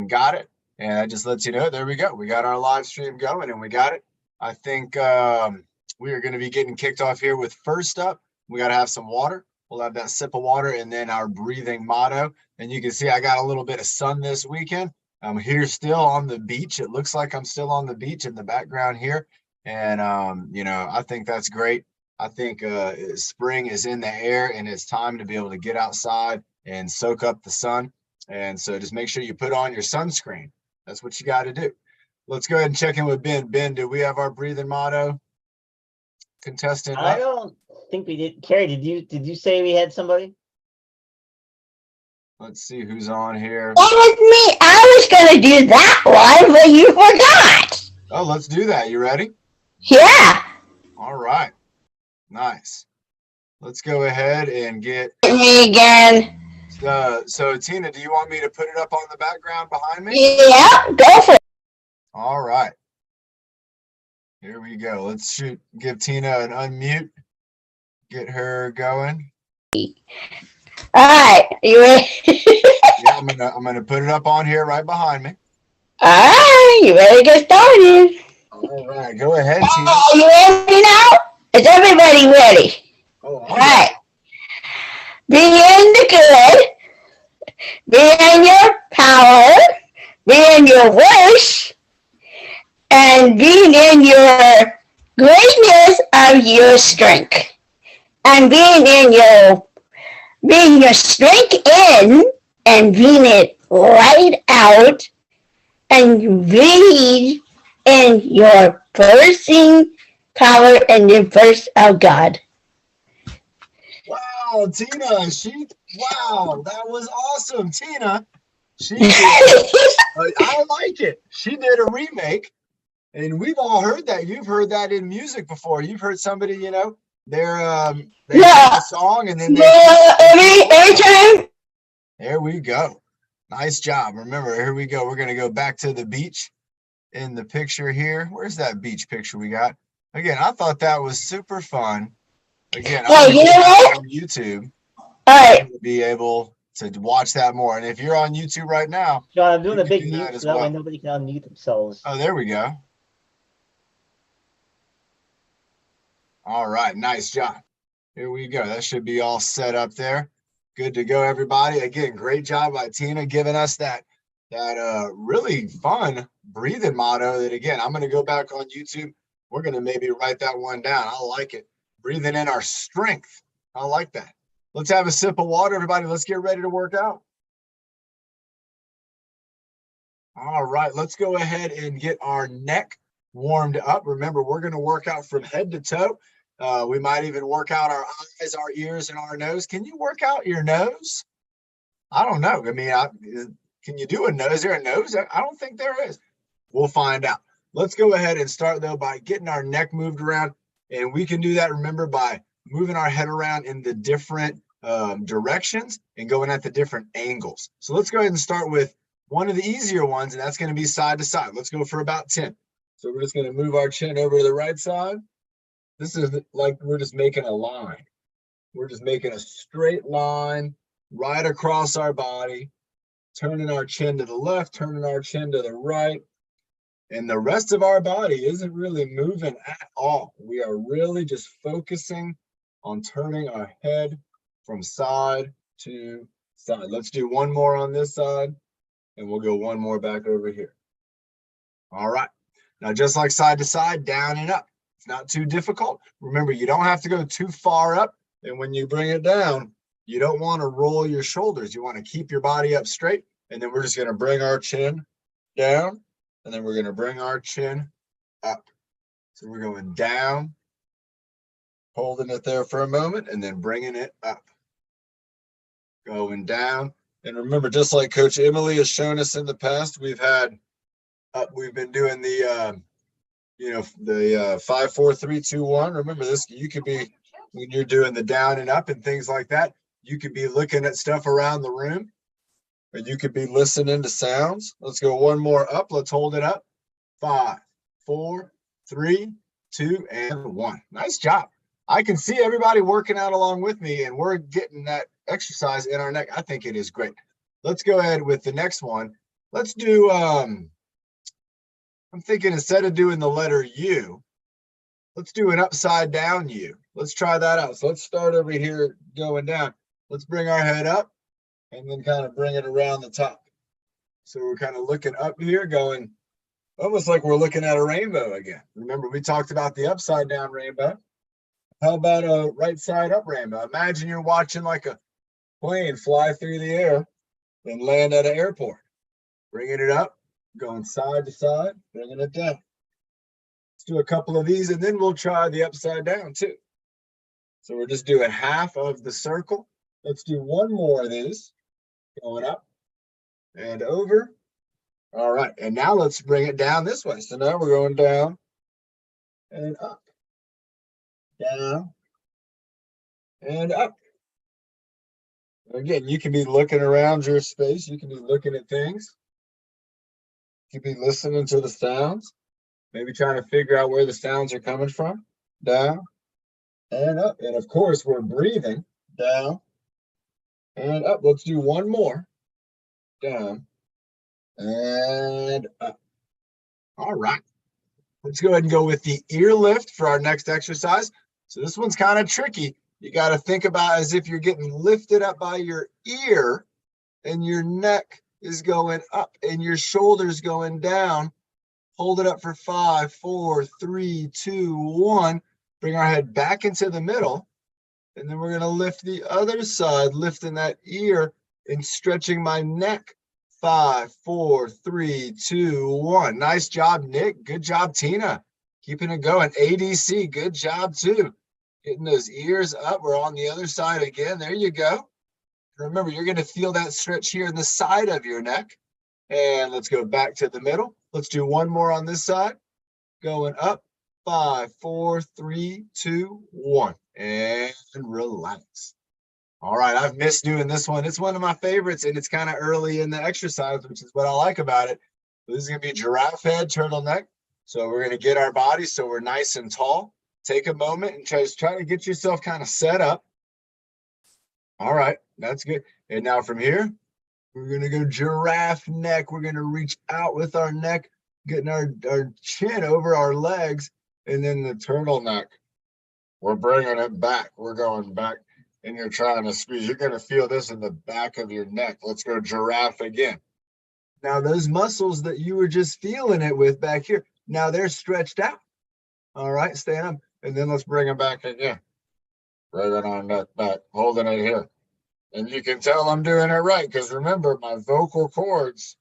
got it. And that just lets you know, there we go. We got our live stream going and we got it. I think we are going to be getting kicked off here with first up. We got to have some water. We'll have that sip of water and then our breathing motto. And you can see I got a little bit of sun this weekend. I'm here still on the beach. It looks like I'm still on the beach in the background here. And, I think that's great. I think spring is in the air and it's time to be able to get outside and soak up the sun. And so just make sure you put on your sunscreen. That's what you got to do. Let's go ahead and check in with Ben. Ben, do we have our breathing motto contestant? I don't think we did. Carrie, did you say we had somebody? Let's see who's on here. That was me. I was going to do that one, but you forgot. Oh, let's do that. You ready? Yeah. All right. Nice. Let's go ahead and get me again. So Tina, do you want me to put it up on the background behind me? Yeah, go for it. All right. Here we go. Let's give Tina an unmute. Get her going. All right, you ready? Yeah, I'm gonna put it up on here right behind me. All right, you ready to get started? All right, go ahead, Tina. You ready now? Is everybody ready? Oh, all right. Be in the good. Be in your power. Be in your wish. And being in your greatness of your strength. And being your strength in and being it right out and being in your bursting power and your burst of God. Wow, Tina, wow, that was awesome. Tina, I like it. She did a remake, and we've all heard that. You've heard that in music before. You've heard somebody, they sing a song and then every time. There we go. Nice job. Remember, here we go. We're going to go back to the beach in the picture here. Where's that beach picture we got? Again, I thought that was super fun. Again, I'm on YouTube. All right. To be able to watch that more. And if you're on YouTube right now, John, I'm doing a big mute so that way nobody can unmute themselves. Oh, there we go. All right, nice job. Here we go. That should be all set up there. Good to go, everybody. Again, great job by Tina giving us that really fun breathing motto that, again, I'm going to go back on YouTube. We're going to maybe write that one down. I like it. Breathing in our strength. I like that. Let's have a sip of water, everybody. Let's get ready to work out. All right, let's go ahead and get our neck warmed up. Remember, we're going to work out from head to toe. We might even work out our eyes, our ears, and our nose. Can you work out your nose? I don't know. I mean, can you do a nose? Is there a nose? I don't think there is. We'll find out. Let's go ahead and start, though, by getting our neck moved around. And we can do that, remember, by moving our head around in the different directions and going at the different angles. So let's go ahead and start with one of the easier ones, and that's going to be side to side. Let's go for about 10. So we're just going to move our chin over to the right side. This is like we're just making a line. We're just making a straight line right across our body, turning our chin to the left, turning our chin to the right. And the rest of our body isn't really moving at all. We are really just focusing on turning our head from side to side. Let's do one more on this side, and we'll go one more back over here. All right. Now, just like side to side, down and up. It's not too difficult. Remember, you don't have to go too far up. And when you bring it down, you don't want to roll your shoulders. You want to keep your body up straight. And then we're just going to bring our chin down. And then we're going to bring our chin up. So we're going down, holding it there for a moment, and then bringing it up. Going down. And remember, just like Coach Emily has shown us in the past, we've been doing the, the 5, 4, 3, 2, 1. Remember this, you could be, when you're doing the down and up and things like that, you could be looking at stuff around the room. Or you could be listening to sounds. Let's go one more up. Let's hold it up. 5, 4, 3, 2, and 1. Nice job. I can see everybody working out along with me, and we're getting that exercise in our neck. I think it is great. Let's go ahead with the next one. let's do, I'm thinking instead of doing the letter U, let's do an upside down U. Let's try that out. So let's start over here going down. Let's bring our head up and then kind of bring it around the top. So we're kind of looking up here going almost like we're looking at a rainbow again. Remember, we talked about the upside down rainbow. How about a right side up rainbow? Imagine you're watching like a plane fly through the air and land at an airport. Bringing it up, going side to side, bringing it down. Let's do a couple of these and then we'll try the upside down too. So we're just doing half of the circle. Let's do one more of these. Going up and over. All right, and now let's bring it down this way. So now we're going down and up, down and up. Again, you can be looking around your space. You can be looking at things. You can be listening to the sounds, maybe trying to figure out where the sounds are coming from. Down and up. And of course, we're breathing down and up. Let's do one more. Down and up. All right. Let's go ahead and go with the ear lift for our next exercise. So this one's kind of tricky. You got to think about as if you're getting lifted up by your ear and your neck is going up and your shoulders going down. Hold it up for 5, 4, 3, 2, 1. Bring our head back into the middle. And then we're going to lift the other side, lifting that ear and stretching my neck. 5, 4, 3, 2, 1. Nice job, Nick. Good job, Tina. Keeping it going. ADC, good job too. Getting those ears up. We're on the other side again. There you go. Remember, you're going to feel that stretch here in the side of your neck. And let's go back to the middle. Let's do one more on this side. Going up. 5, 4, 3, 2, 1. And relax. All right, I've missed doing this one. It's one of my favorites, and it's kind of early in the exercise, which is what I like about it. This is going to be giraffe head, turtleneck. So we're going to get our body so we're nice and tall. Take a moment and try to get yourself kind of set up. All right, that's good. And now from here, we're going to go giraffe neck. We're going to reach out with our neck, getting our chin over our legs, and then the turtleneck. We're bringing it back. We're going back. And you're trying to squeeze. You're going to feel this in the back of your neck. Let's go giraffe again. Now, those muscles that you were just feeling it with back here, now they're stretched out. All right, stand up. And then let's bring them back again. Bring it on that back, holding it here. And you can tell I'm doing it right because remember, my vocal cords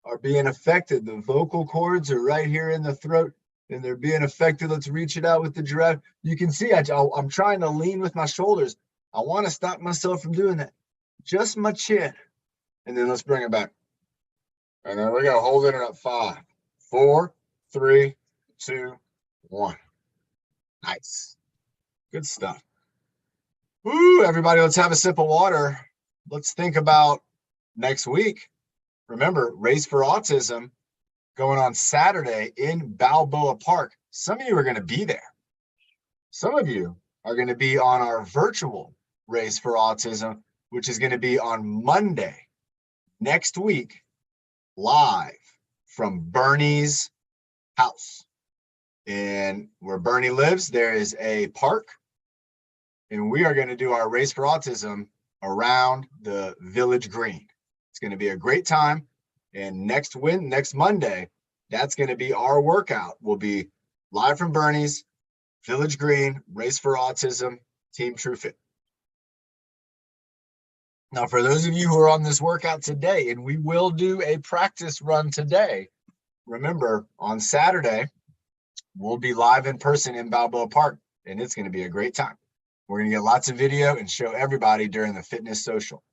are being affected. The vocal cords are right here in the throat and they're being affected. Let's reach it out with the giraffe. You can see I'm trying to lean with my shoulders. I want to stop myself from doing that. Just my chin. And then let's bring it back. And there we go. Holding it up. 5, 4, 3, 2, 1. Nice. Good stuff. Woo, everybody, let's have a sip of water. Let's think about next week. Remember, Race for Autism going on Saturday in Balboa Park. Some of you are going to be there. Some of you are going to be on our virtual Race for Autism, which is going to be on Monday next week, live from Bernie's house. And where Bernie lives, there is a park. And we are going to do our Race for Autism around the Village Green. It's going to be a great time. And next Monday, that's going to be our workout. We'll be live from Bernie's, Village Green, Race for Autism, Team TrueFit. Now, for those of you who are on this workout today, and we will do a practice run today, remember, on Saturday, we'll be live in person in Balboa Park, and it's going to be a great time. We're going to get lots of video and show everybody during the fitness social.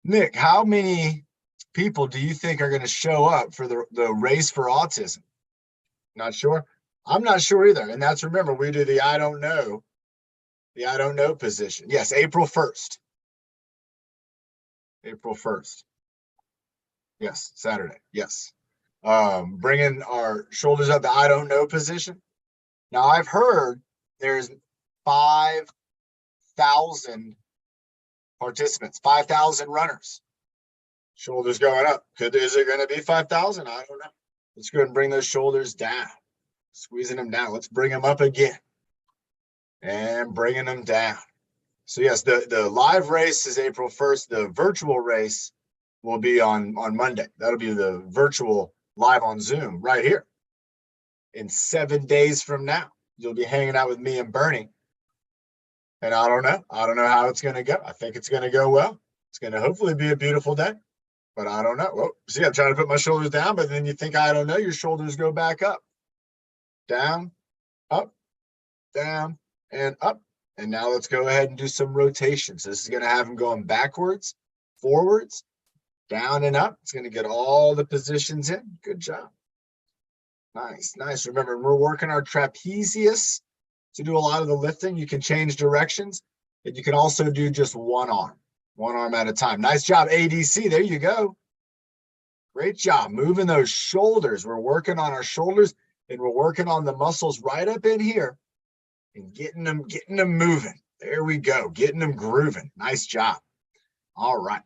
Nick, how many people do you think are going to show up for the Race for Autism? Not sure? I'm not sure either. And that's, remember, we do the I don't know position. Yes, April 1st. April 1st. Yes, Saturday. Yes. Bringing our shoulders up, the I don't know position. Now, I've heard there's 5,000 participants, 5,000 runners. Shoulders going up. Is it going to be 5,000? I don't know. Let's go ahead and bring those shoulders down. Squeezing them down. Let's bring them up again. And bringing them down. So yes, the live race is April 1st. The virtual race will be on Monday. That'll be the virtual live on Zoom right here. In 7 days from now, you'll be hanging out with me and Bernie. And I don't know how it's going to go. I think it's going to go well. It's going to hopefully be a beautiful day, but I don't know. Well, see, I'm trying to put my shoulders down, but then you think, I don't know, your shoulders go back up, down, and up. And now let's go ahead and do some rotations. This is going to have them going backwards, forwards, down and up. It's going to get all the positions in. Good job. Nice, nice. Remember, we're working our trapezius to do a lot of the lifting. You can change directions, and you can also do just one arm at a time. Nice job, ADC. There you go. Great job moving those shoulders. We're working on our shoulders, and we're working on the muscles right up in here and getting them moving. There we go. Getting them grooving. Nice job. All right.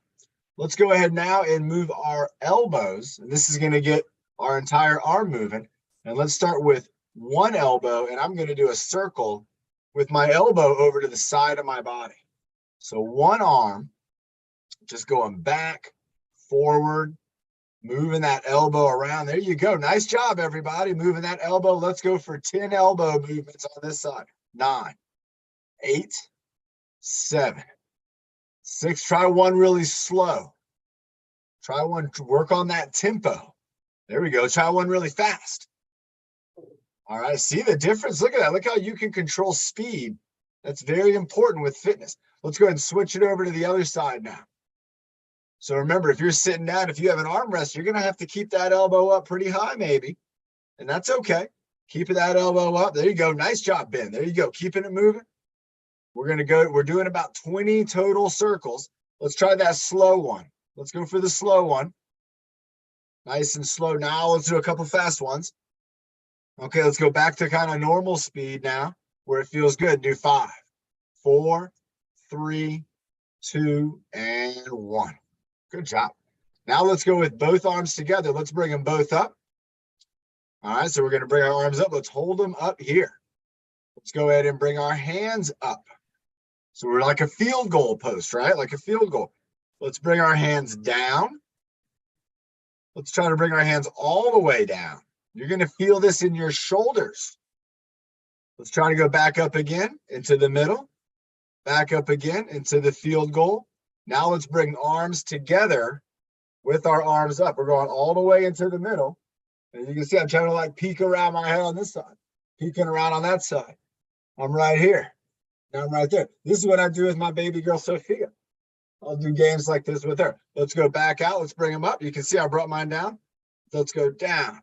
Let's go ahead now and move our elbows. And this is going to get our entire arm moving. And let's start with one elbow, and I'm going to do a circle with my elbow over to the side of my body. So one arm, just going back, forward, moving that elbow around. There you go. Nice job, everybody, moving that elbow. Let's go for 10 elbow movements on this side. 9, 8, 7, 6. Try one really slow. Try one to work on that tempo. There we go. Try one really fast. All right, see the difference? Look at that. Look how you can control speed. That's very important with fitness. Let's go ahead and switch it over to the other side now. So remember, if you're sitting down, if you have an armrest, you're going to have to keep that elbow up pretty high maybe, and that's okay. Keep that elbow up. There you go. Nice job, Ben. There you go. Keeping it moving. We're doing about 20 total circles. Let's try that slow one. Let's go for the slow one. Nice and slow. Now let's do a couple fast ones. Okay, let's go back to kind of normal speed now, where it feels good. Do 5, 4, 3, 2, and 1. Good job. Now let's go with both arms together. Let's bring them both up. All right, so we're going to bring our arms up. Let's hold them up here. Let's go ahead and bring our hands up. So we're like a field goal post, right? Like a field goal. Let's bring our hands down. Let's try to bring our hands all the way down. You're going to feel this in your shoulders. Let's try to go back up again into the middle. Back up again into the field goal. Now let's bring arms together with our arms up. We're going all the way into the middle. And you can see I'm trying to like peek around my head on this side, peeking around on that side. I'm right here. Now I'm right there. This is what I do with my baby girl, Sophia. I'll do games like this with her. Let's go back out. Let's bring them up. You can see I brought mine down. Let's go down,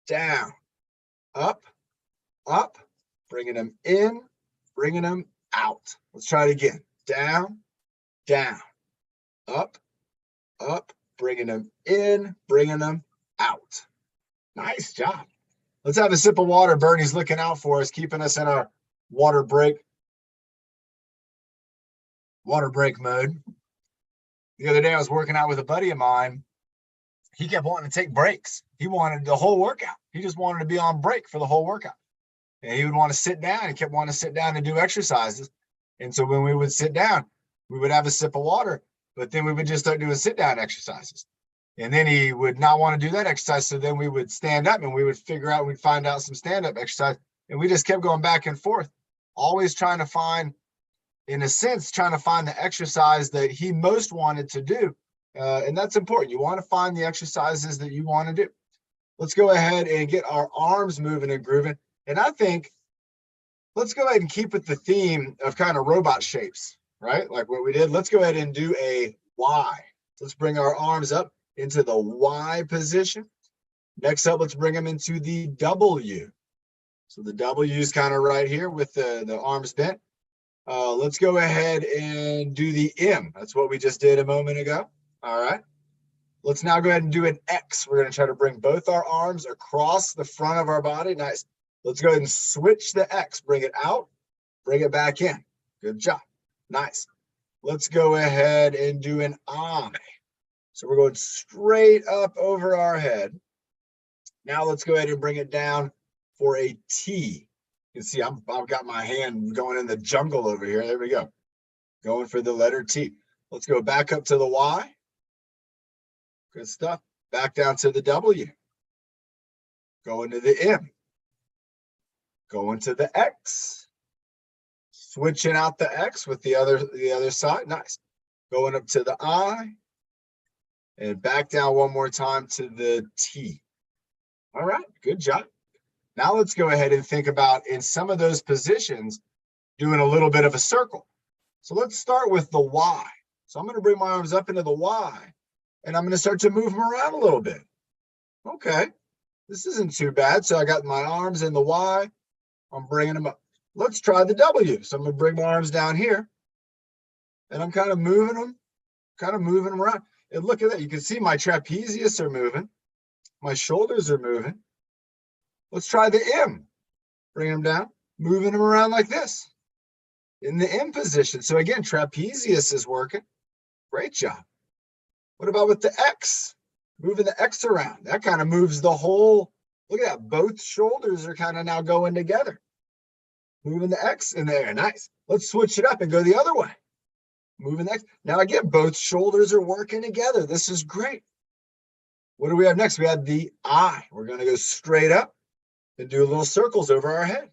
down, up, up, bringing them in, bringing them out. Let's try it again. Down, down, up, up, bringing them in, bringing them out. Nice job. Let's have a sip of water. Bernie's looking out for us, keeping us in our water break mode. The other day I was working out with a buddy of mine. He kept wanting to take breaks. He wanted the whole workout. He just wanted to be on break for the whole workout. And he would want to sit down. He kept wanting to sit down and do exercises. And so when we would sit down, we would have a sip of water, but then we would just start doing sit down exercises. And then he would not want to do that exercise. So then we would stand up and we would we'd find out some stand-up exercise. And we just kept going back and forth, always trying to find the exercise that he most wanted to do. And that's important. You want to find the exercises that you want to do. Let's go ahead and get our arms moving and grooving. And I think let's go ahead and keep with the theme of kind of robot shapes, right? Like what we did. Let's go ahead and do a Y. Let's bring our arms up into the Y position. Next up, let's bring them into the W. So the W is kind of right here with the arms bent. Let's go ahead and do the M. That's what we just did a moment ago. All right. Let's now go ahead and do an X. We're going to try to bring both our arms across the front of our body. Nice. Let's go ahead and switch the X. Bring it out. Bring it back in. Good job. Nice. Let's go ahead and do an I. So we're going straight up over our head. Now let's go ahead and bring it down for a T. You can see I've got my hand going in the jungle over here. There we go. Going for the letter T. Let's go back up to the Y. Good stuff. Back down to the W. Going to the M. Going to the X. Switching out the X with the other side. Nice. Going up to the I. And back down one more time to the T. All right, good job. Now let's go ahead and think about, in some of those positions, doing a little bit of a circle. So let's start with the Y. So I'm going to bring my arms up into the Y, and I'm going to start to move them around a little bit. Okay, this isn't too bad. So I got my arms in the Y. I'm bringing them up. Let's try the W. So I'm going to bring my arms down here, and I'm kind of moving them around. And look at that. You can see my trapezius are moving. My shoulders are moving. Let's try the M. Bring them down, moving them around like this in the M position. So again, trapezius is working. Great job. What about with the X? Moving the X around. That kind of moves the whole, look at that. Both shoulders are kind of now going together. Moving the X in there. Nice. Let's switch it up and go the other way. Moving the X. Now again, both shoulders are working together. This is great. What do we have next? We have the I. We're going to go straight up and do little circles over our head.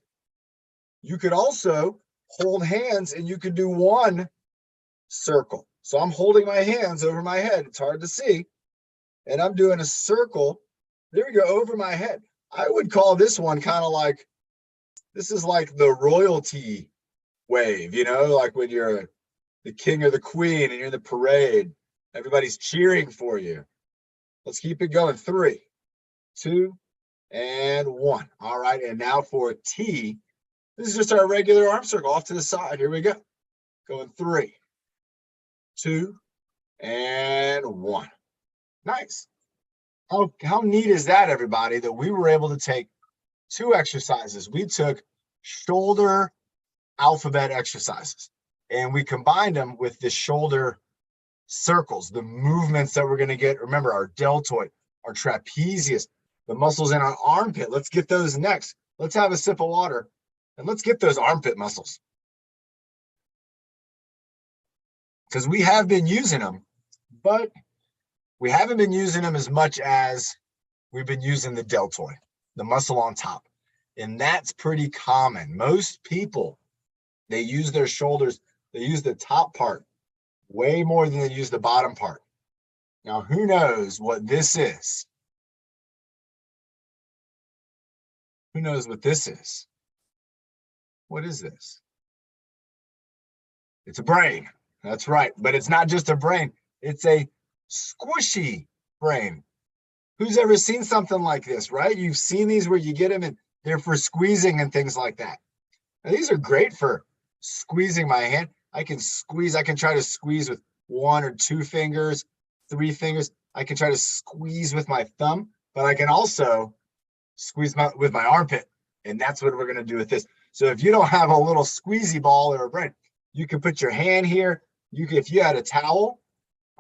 You could also hold hands and you could do one circle. So I'm holding my hands over my head. It's hard to see. And I'm doing a circle. There we go, over my head. I would call this one kind of like, this is like the royalty wave, you know, like when you're the king or the queen and you're in the parade, everybody's cheering for you. Let's keep it going. 3, 2, and 1. All right, and now for T, this is just our regular arm circle off to the side. Here we go. Going 3, 2, and 1. Nice. How neat is that, everybody, that we were able to take 2 exercises. We took shoulder alphabet exercises, and we combined them with the shoulder circles, the movements that we're going to get. Remember, our deltoid, our trapezius, the muscles in our armpit. Let's get those next. Let's have a sip of water, and let's get those armpit muscles, because we have been using them, but we haven't been using them as much as we've been using the deltoid, the muscle on top. And that's pretty common. Most people, they use their shoulders, they use the top part way more than they use the bottom part. Now, who knows what this is? Who knows what this is? What is this? It's a brain. That's right. But it's not just a brain. It's a squishy brain. Who's ever seen something like this, right? You've seen these where you get them and they're for squeezing and things like that. Now, these are great for squeezing my hand. I can squeeze. I can try to squeeze with 1 or 2 fingers, 3 fingers. I can try to squeeze with my thumb, but I can also squeeze with my armpit. And that's what we're going to do with this. So if you don't have a little squeezy ball or a brain, you can put your hand here. You can, if you had a towel,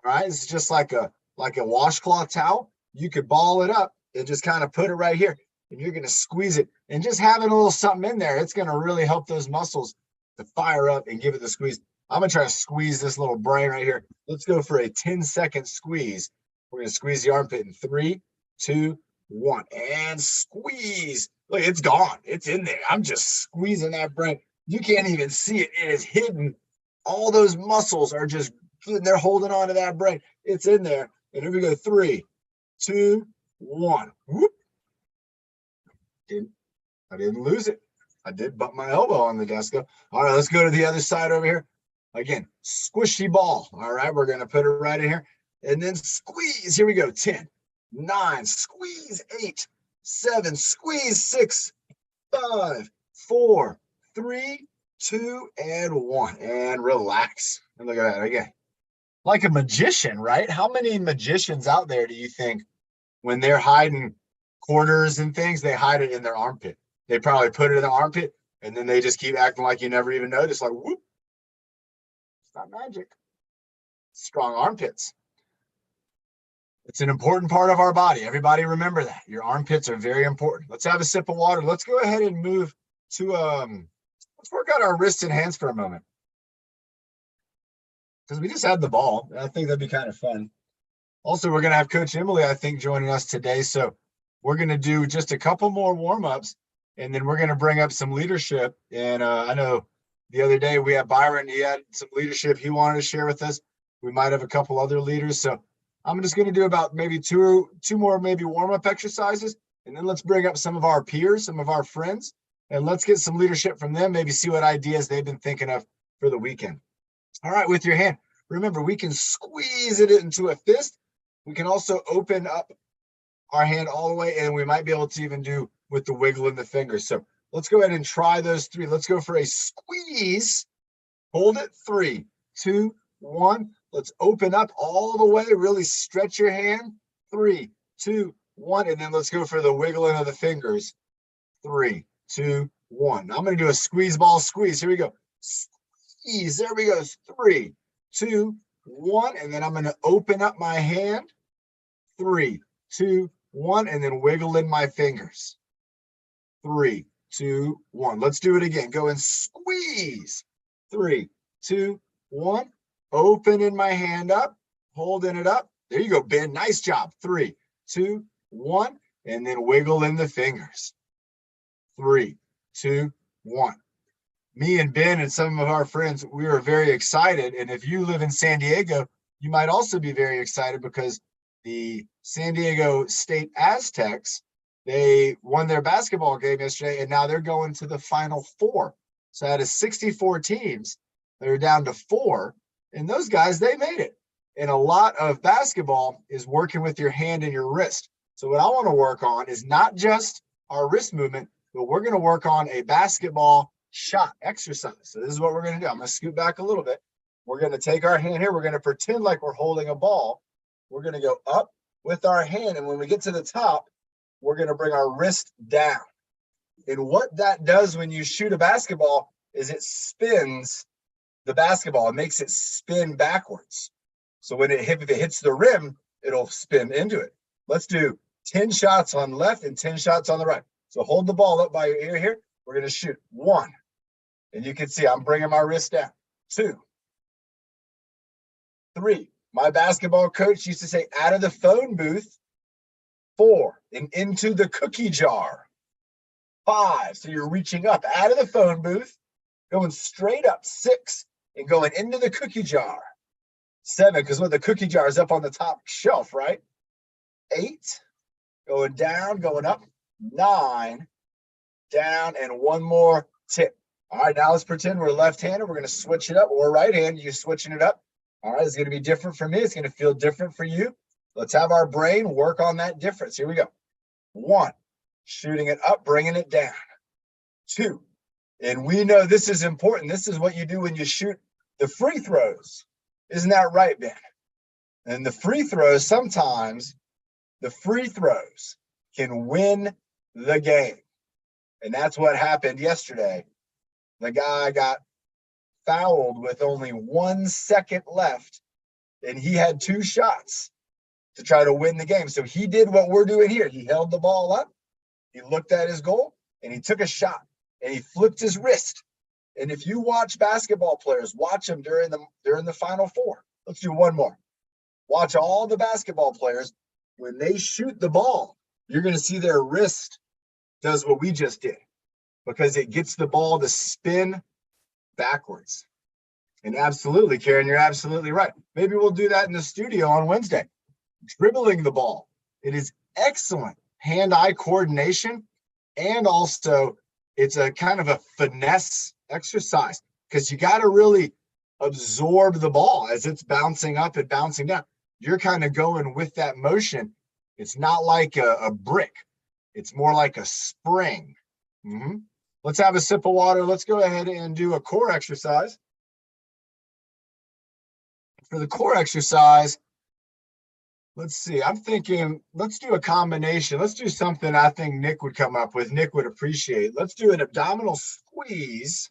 all right, it's just like a washcloth towel. You could ball it up and just kind of put it right here, and you're going to squeeze it. And just having a little something in there, it's going to really help those muscles to fire up and give it the squeeze. I'm going to try to squeeze this little brain right here. Let's go for a 10-second squeeze. We're going to squeeze the armpit in 3, 2, 1, and squeeze. Look, it's gone. It's in there. I'm just squeezing that brain. You can't even see it. It is hidden. All those muscles are just, they're holding on to that brain. It's in there. And here we go. 3, 2, 1. Whoop. I didn't lose it. I did bump my elbow on the desk. All right, let's go to the other side over here. Again, squishy ball. All right, we're going to put it right in here. And then squeeze. Here we go. 10, 9, squeeze. 8, 7, squeeze. 6, 5, 4, 3, 2, and 1. And relax. And look at that again. Like a magician, right? How many magicians out there do you think, when they're hiding quarters and things, they hide it in their armpit? They probably put it in the armpit, and then they just keep acting like you never even noticed. Like, whoop. It's not magic. Strong armpits. It's an important part of our body. Everybody remember that. Your armpits are very important. Let's have a sip of water. Let's go ahead and move to, let's work out our wrists and hands for a moment. Because we just had the ball. I think that'd be kind of fun. Also, we're going to have Coach Emily, I think, joining us today. So we're going to do just a couple more warm-ups, and then we're going to bring up some leadership. And I know the other day we had Byron. He had some leadership he wanted to share with us. We might have a couple other leaders. So I'm just going to do about maybe two more maybe warm-up exercises, and then let's bring up some of our peers, some of our friends, and let's get some leadership from them, maybe see what ideas they've been thinking of for the weekend. All right, with your hand. Remember, we can squeeze it into a fist. We can also open up our hand all the way, and we might be able to even do with the wiggle in the fingers. So let's go ahead and try those three. Let's go for a squeeze. Hold it. 3, 2, 1. Let's open up all the way. Really stretch your hand. 3, 2, 1. And then let's go for the wiggling of the fingers. 3, 2, 1. Now I'm going to do a squeeze ball squeeze. Here we go. Squeeze. There we go. 3, 2, 1. And then I'm going to open up my hand. 3, 2, 1. And then wiggle in my fingers. 3, 2, 1. Let's do it again. Go and squeeze. 3, 2, 1. Opening my hand up, holding it up. There you go, Ben. Nice job. 3, 2, 1. And then wiggle in the fingers. 3, 2, 1. Me and Ben and some of our friends, we are very excited. And if you live in San Diego, you might also be very excited because the San Diego State Aztecs, they won their basketball game yesterday, and now they're going to the Final Four. So out of 64 teams, they're down to 4. And those guys, they made it. And a lot of basketball is working with your hand and your wrist. So what I want to work on is not just our wrist movement, but we're going to work on a basketball shot exercise. So this is what we're going to do. I'm going to scoot back a little bit. We're going to take our hand here. We're going to pretend like we're holding a ball. We're going to go up with our hand. And when we get to the top, we're going to bring our wrist down. And what that does when you shoot a basketball is it spins the basketball. It makes it spin backwards. So when if it hits the rim, it'll spin into it. Let's do 10 shots on the left and 10 shots on the right. So hold the ball up by your ear here. We're going to shoot 1. And you can see I'm bringing my wrist down. 2, 3. My basketball coach used to say, out of the phone booth. 4, and into the cookie jar. 5, so you're reaching up out of the phone booth, going straight up. 6, and going into the cookie jar. 7, because the cookie jar is up on the top shelf, right? 8, going down, going up. 9, down, and 1 more tip. All right, now let's pretend we're left-handed. We're going to switch it up, or right-handed. You're switching it up. All right, it's going to be different for me. It's going to feel different for you. Let's have our brain work on that difference. Here we go. 1, shooting it up, bringing it down. 2, and we know this is important. This is what you do when you shoot the free throws. Isn't that right, Ben? And the free throws, sometimes the free throws can win the game. And that's what happened yesterday. The guy got fouled with only 1 second left, and he had 2 shots to try to win the game. So he did what we're doing here. He held the ball up, he looked at his goal, and he took a shot, and he flipped his wrist. And if you watch basketball players, watch them during the Final Four. Let's do one more. Watch all the basketball players. When they shoot the ball, you're going to see their wrist does what we just did, because it gets the ball to spin backwards. And absolutely, Karen, you're absolutely right. Maybe we'll do that in the studio on Wednesday. Dribbling the ball. It is excellent hand-eye coordination, and also it's a kind of a finesse exercise because you got to really absorb the ball as it's bouncing up and bouncing down. You're kind of going with that motion. It's not like a brick. It's more like a spring. Let's have a sip of water. Let's go ahead and do a core exercise. For the core exercise, let's see. I'm thinking, let's do a combination. Let's do something I think Nick would come up with. Nick would appreciate. Let's do an abdominal squeeze.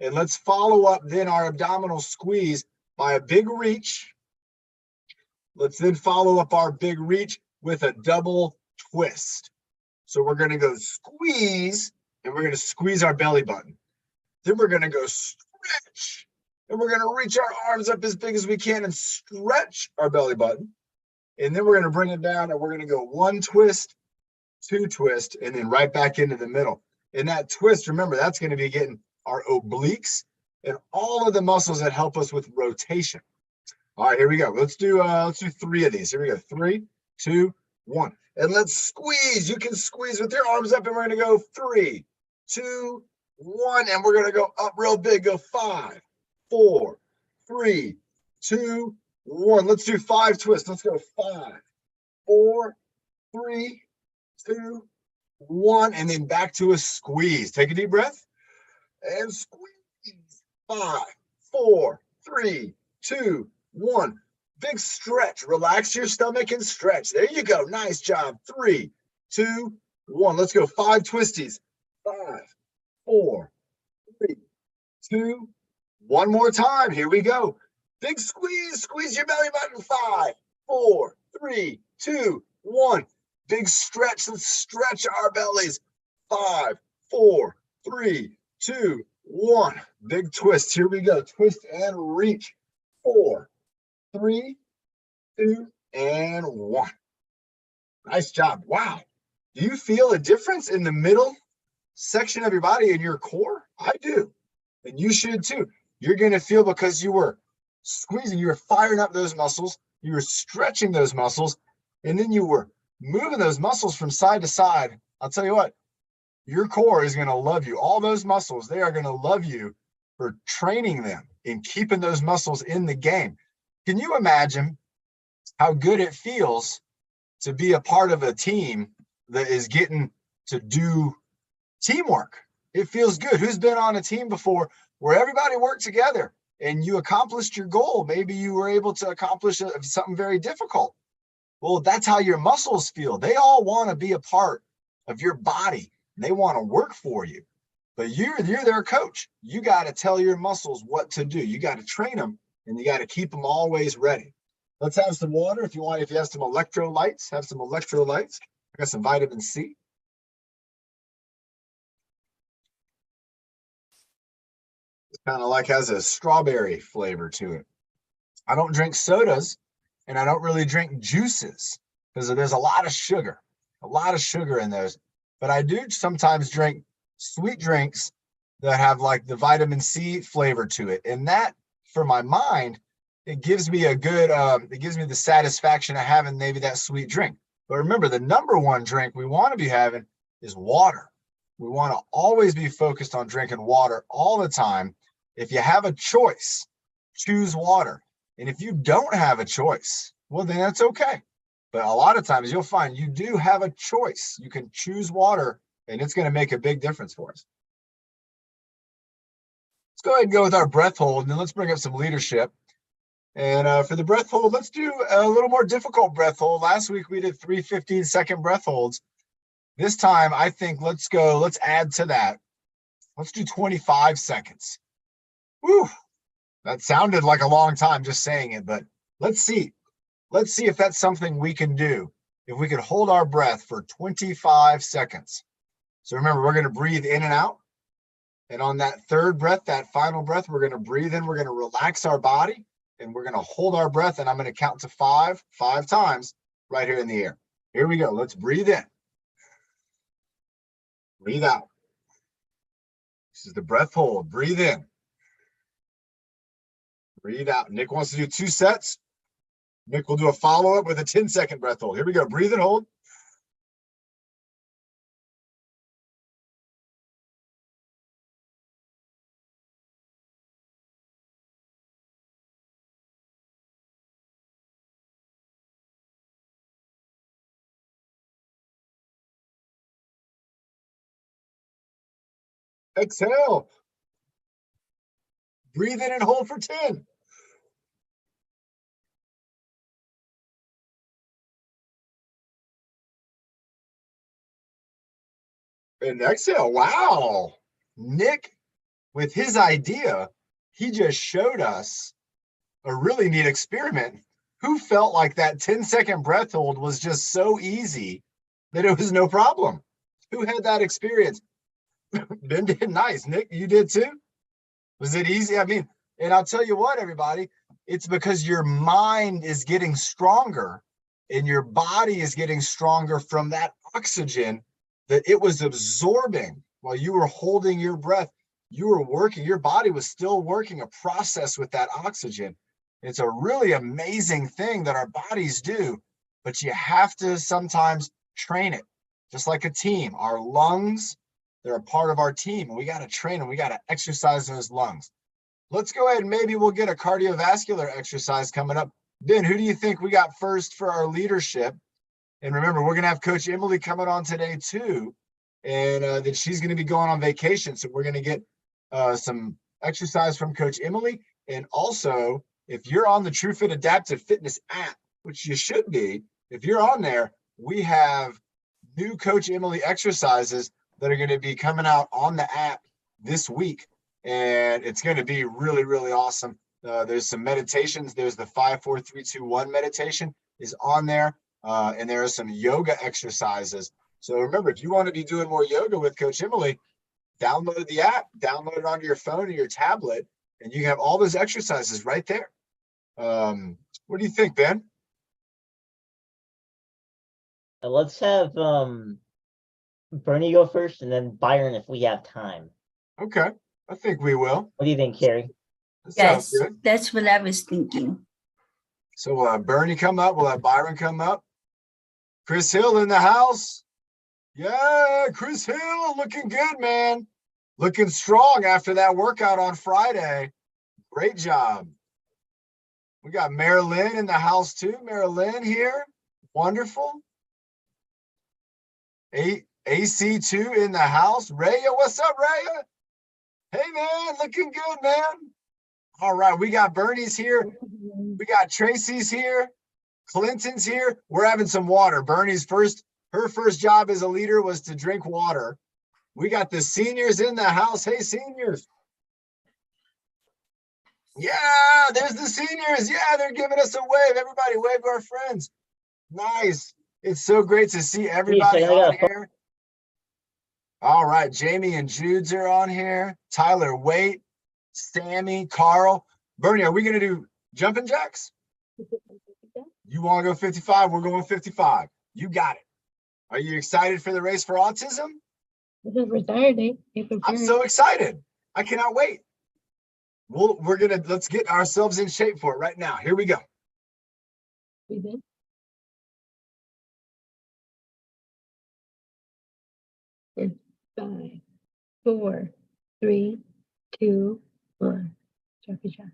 And let's follow up then our abdominal squeeze by a big reach Let's then follow up our big reach with a double twist. So we're going to go squeeze, and we're going to squeeze our belly button. Then we're going to go stretch, and we're going to reach our arms up as big as we can and stretch our belly button. And then we're going to bring it down, and we're going to go one twist, two twist, and then right back into the middle. And that twist, remember, that's going to be getting our obliques and all of the muscles that help us with rotation. All right, here we go. Let's do 3 of these. Here we go. 3, 2, 1. And let's squeeze. You can squeeze with your arms up, and we're going to go 3, 2, 1. And we're going to go up real big. Go 5, 4, 3, 2, 1. Let's do 5 twists. Let's go 5, 4, 3, 2, 1. And then back to a squeeze. Take a deep breath and squeeze. 5, 4, 3, 2, 1. Big stretch. Relax your stomach and stretch. There you go. Nice job. 3, 2, 1. Let's go 5 twisties. 5, 4, 3, 2, 1 more time. Here we go. Big squeeze. Squeeze your belly button. 5, 4, 3, 2, 1. Big stretch. Let's stretch our bellies. 5, 4, 3, 2, 1. Big twist. Here we go. Twist and reach. 4, 3, 2, and 1. Nice job. Wow. Do you feel a difference in the middle section of your body and your core? I do. And you should too. You're going to feel, because you were squeezing, you were firing up those muscles, you were stretching those muscles, and then you were moving those muscles from side to side. I'll tell you what, your core is going to love you. All those muscles, they are going to love you for training them and keeping those muscles in the game. Can you imagine how good it feels to be a part of a team that is getting to do teamwork? It feels good. Who's been on a team before where everybody worked together and you accomplished your goal? Maybe you were able to accomplish something very difficult. Well, that's how your muscles feel. They all want to be a part of your body. They want to work for you. But you're their coach. You got to tell your muscles what to do. You got to train them, and you got to keep them always ready. Let's have some water. If you have some electrolytes, have some electrolytes. I got some vitamin C. It's kind of like has a strawberry flavor to it. I don't drink sodas, and I don't really drink juices because there's a lot of sugar in those. But I do sometimes drink sweet drinks that have like the vitamin C flavor to it. And that, for my mind, it gives me a good, it gives me the satisfaction of having maybe that sweet drink. But remember, the number one drink we want to be having is water. We want to always be focused on drinking water all the time. If you have a choice, choose water. And if you don't have a choice, well, then that's okay. But a lot of times you'll find you do have a choice. You can choose water, and it's going to make a big difference for us. Let's go ahead and go with our breath hold, and then let's bring up some leadership. And for the breath hold, let's do a little more difficult breath hold. Last week we did 3 15-second breath holds. This time, I think let's add to that. Let's do 25 seconds. Whew, that sounded like a long time just saying it, but let's see. Let's see if that's something we can do. If we can hold our breath for 25 seconds. So remember, we're going to breathe in and out. And on that third breath, that final breath, we're going to breathe in. We're going to relax our body, and we're going to hold our breath. And I'm going to count to 5 times right here in the air. Here we go. Let's breathe in. Breathe out. This is the breath hold. Breathe in. Breathe out. Nick wants to do 2 sets. Nick will do a follow-up with a 10-second breath hold. Here we go. Breathe and hold. Exhale. Breathe in and hold for 10. And exhale. Wow. Nick, with his idea, he just showed us a really neat experiment Who felt like that 10-second breath hold was just so easy that it was no problem? Who had that experience? Ben did. Nice. Nick, you did too? Was it easy? I mean, and I'll tell you what, everybody, it's because your mind is getting stronger and your body is getting stronger from that oxygen that it was absorbing while you were holding your breath. You were working, your body was still working a process with that oxygen. It's a really amazing thing that our bodies do, but you have to sometimes train it, just like a team. Our lungs, they're a part of our team, and we got to train them. We got to exercise those lungs. Let's go ahead and maybe we'll get a cardiovascular exercise coming up. Ben, who do you think we got first for our leadership? And remember, we're going to have Coach Emily coming on today too, and then she's going to be going on vacation. So we're going to get some exercise from Coach Emily. And also, if you're on the TrueFit Adaptive Fitness app, which you should be, if you're on there, we have new Coach Emily exercises that are going to be coming out on the app this week. And it's going to be really, really awesome. There's some meditations. There's the 5, 4, 3, 2, 1 meditation is on there. And there are some yoga exercises. So remember, if you want to be doing more yoga with Coach Emily, download the app, download it onto your phone or your tablet, and you have all those exercises right there. What do you think, Ben? Let's have Bernie go first, and then Byron if we have time. Okay, I think we will. What do you think, Carrie? That Yes, sounds good. that's what I was thinking. So we'll have Bernie come up. We'll have Byron come up. Chris Hill in the house. Yeah, Chris Hill looking good, man. Looking strong after that workout on Friday. Great job. We got Marilyn in the house too. Marilyn here. Wonderful. AC2 in the house. Raya, what's up, Raya? Hey, man, looking good, man. All right, we got Bernie's here. We got Tracy's here. Clinton's here. We're having some water. Bernie's her first job as a leader was to drink water. We got the seniors in the house. Hey, seniors. Yeah, there's the seniors. Yeah, they're giving us a wave. Everybody wave to our friends. Nice. It's so great to see everybody on here. All right, Jamie and Jude's are on here. Tyler Waite, Sammy, Carl. Bernie, are we going to do jumping jacks? You want to go 55? We're going 55. You got it. Are you excited for the race for autism? This is for Saturday. I'm so excited. I cannot wait. Let's get ourselves in shape for it right now. Here we go. For 5, 4, 3, 2, 1. Jumpy jack.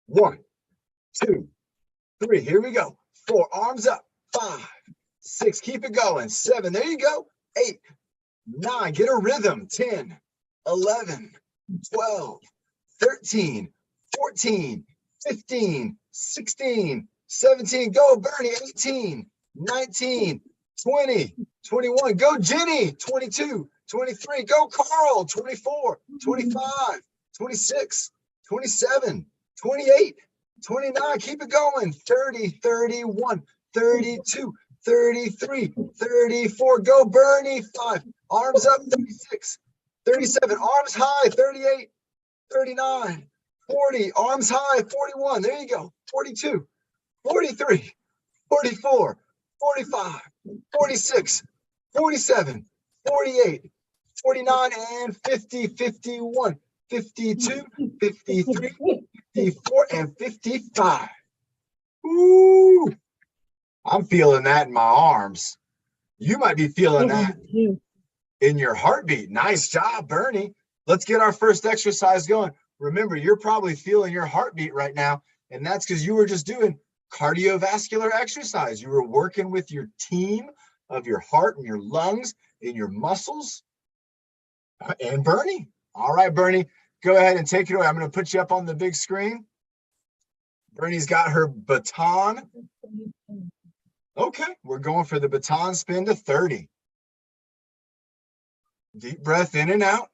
1, 2, 3. Here we go. 4. Arms up. 5, 6. Keep it going. 7. There you go. 8, 9. Get a rhythm. 10, 11, 12, 13, 14, 15, 16, 17. Go, Bernie. 18, 19, 20, 21. Go, Jenny. 22, 23. Go, Carl. 24, 25, 26, 27, 28, 29. Keep it going. 30, 31, 32, 33, 34. Go, Bernie. 5. Arms up. 36, 37. Arms high. 38, 39, 40. Arms high. 41. There you go. 42, 43, 44, 45, 46, 47, 48, 49, and 50, 51, 52, 53, 54, and 55. Ooh, I'm feeling that in my arms. You might be feeling that in your heartbeat. Nice job, Bernie. Let's get our first exercise going. Remember, you're probably feeling your heartbeat right now, and that's because you were just doing cardiovascular exercise. You were working with your team of your heart and your lungs and your muscles. And Bernie. All right, Bernie, go ahead and take it away. I'm going to put you up on the big screen. Bernie's got her baton. Okay, we're going for the baton spin to 30. Deep breath in and out.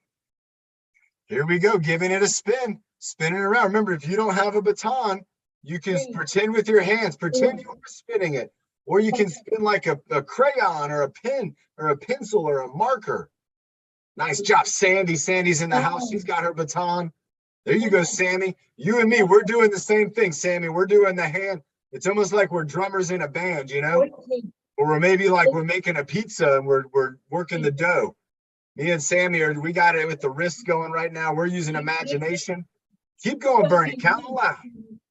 Here we go, giving it a spin. spin it around. Remember, if you don't have a baton, you can Three. pretend with your hands, pretend Four. you're spinning it. Or you can spin like a crayon or a pen or a pencil or a marker. Nice job, Sandy. Sandy's in the house. She's got her baton. There you go, Sammy. You and me, we're doing the same thing, Sammy. We're doing the hand. It's almost like we're drummers in a band, you know? 14. Or we're maybe like we're making a pizza and we're working the dough. Me and Sammy we got it with the wrists going right now. We're using imagination. Keep going, Bernie. Count aloud.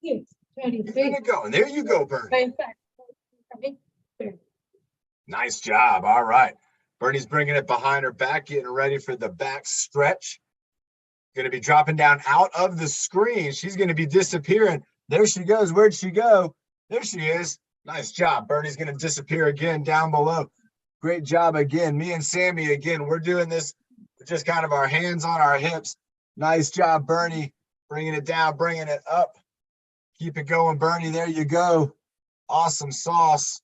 22, Keep 23, it going. There you go, Bernie. 25, 30. Nice job. All right. Bernie's bringing it behind her back, getting ready for the back stretch. Going to be dropping down out of the screen. She's going to be disappearing. There she goes. Where'd she go? There she is. Nice job. Bernie's going to disappear again down below. Great job again. Me and Sammy again. We're doing this with just kind of our hands on our hips. Nice job, Bernie. Bringing it down, bringing it up. Keep it going, Bernie. There you go. Awesome sauce.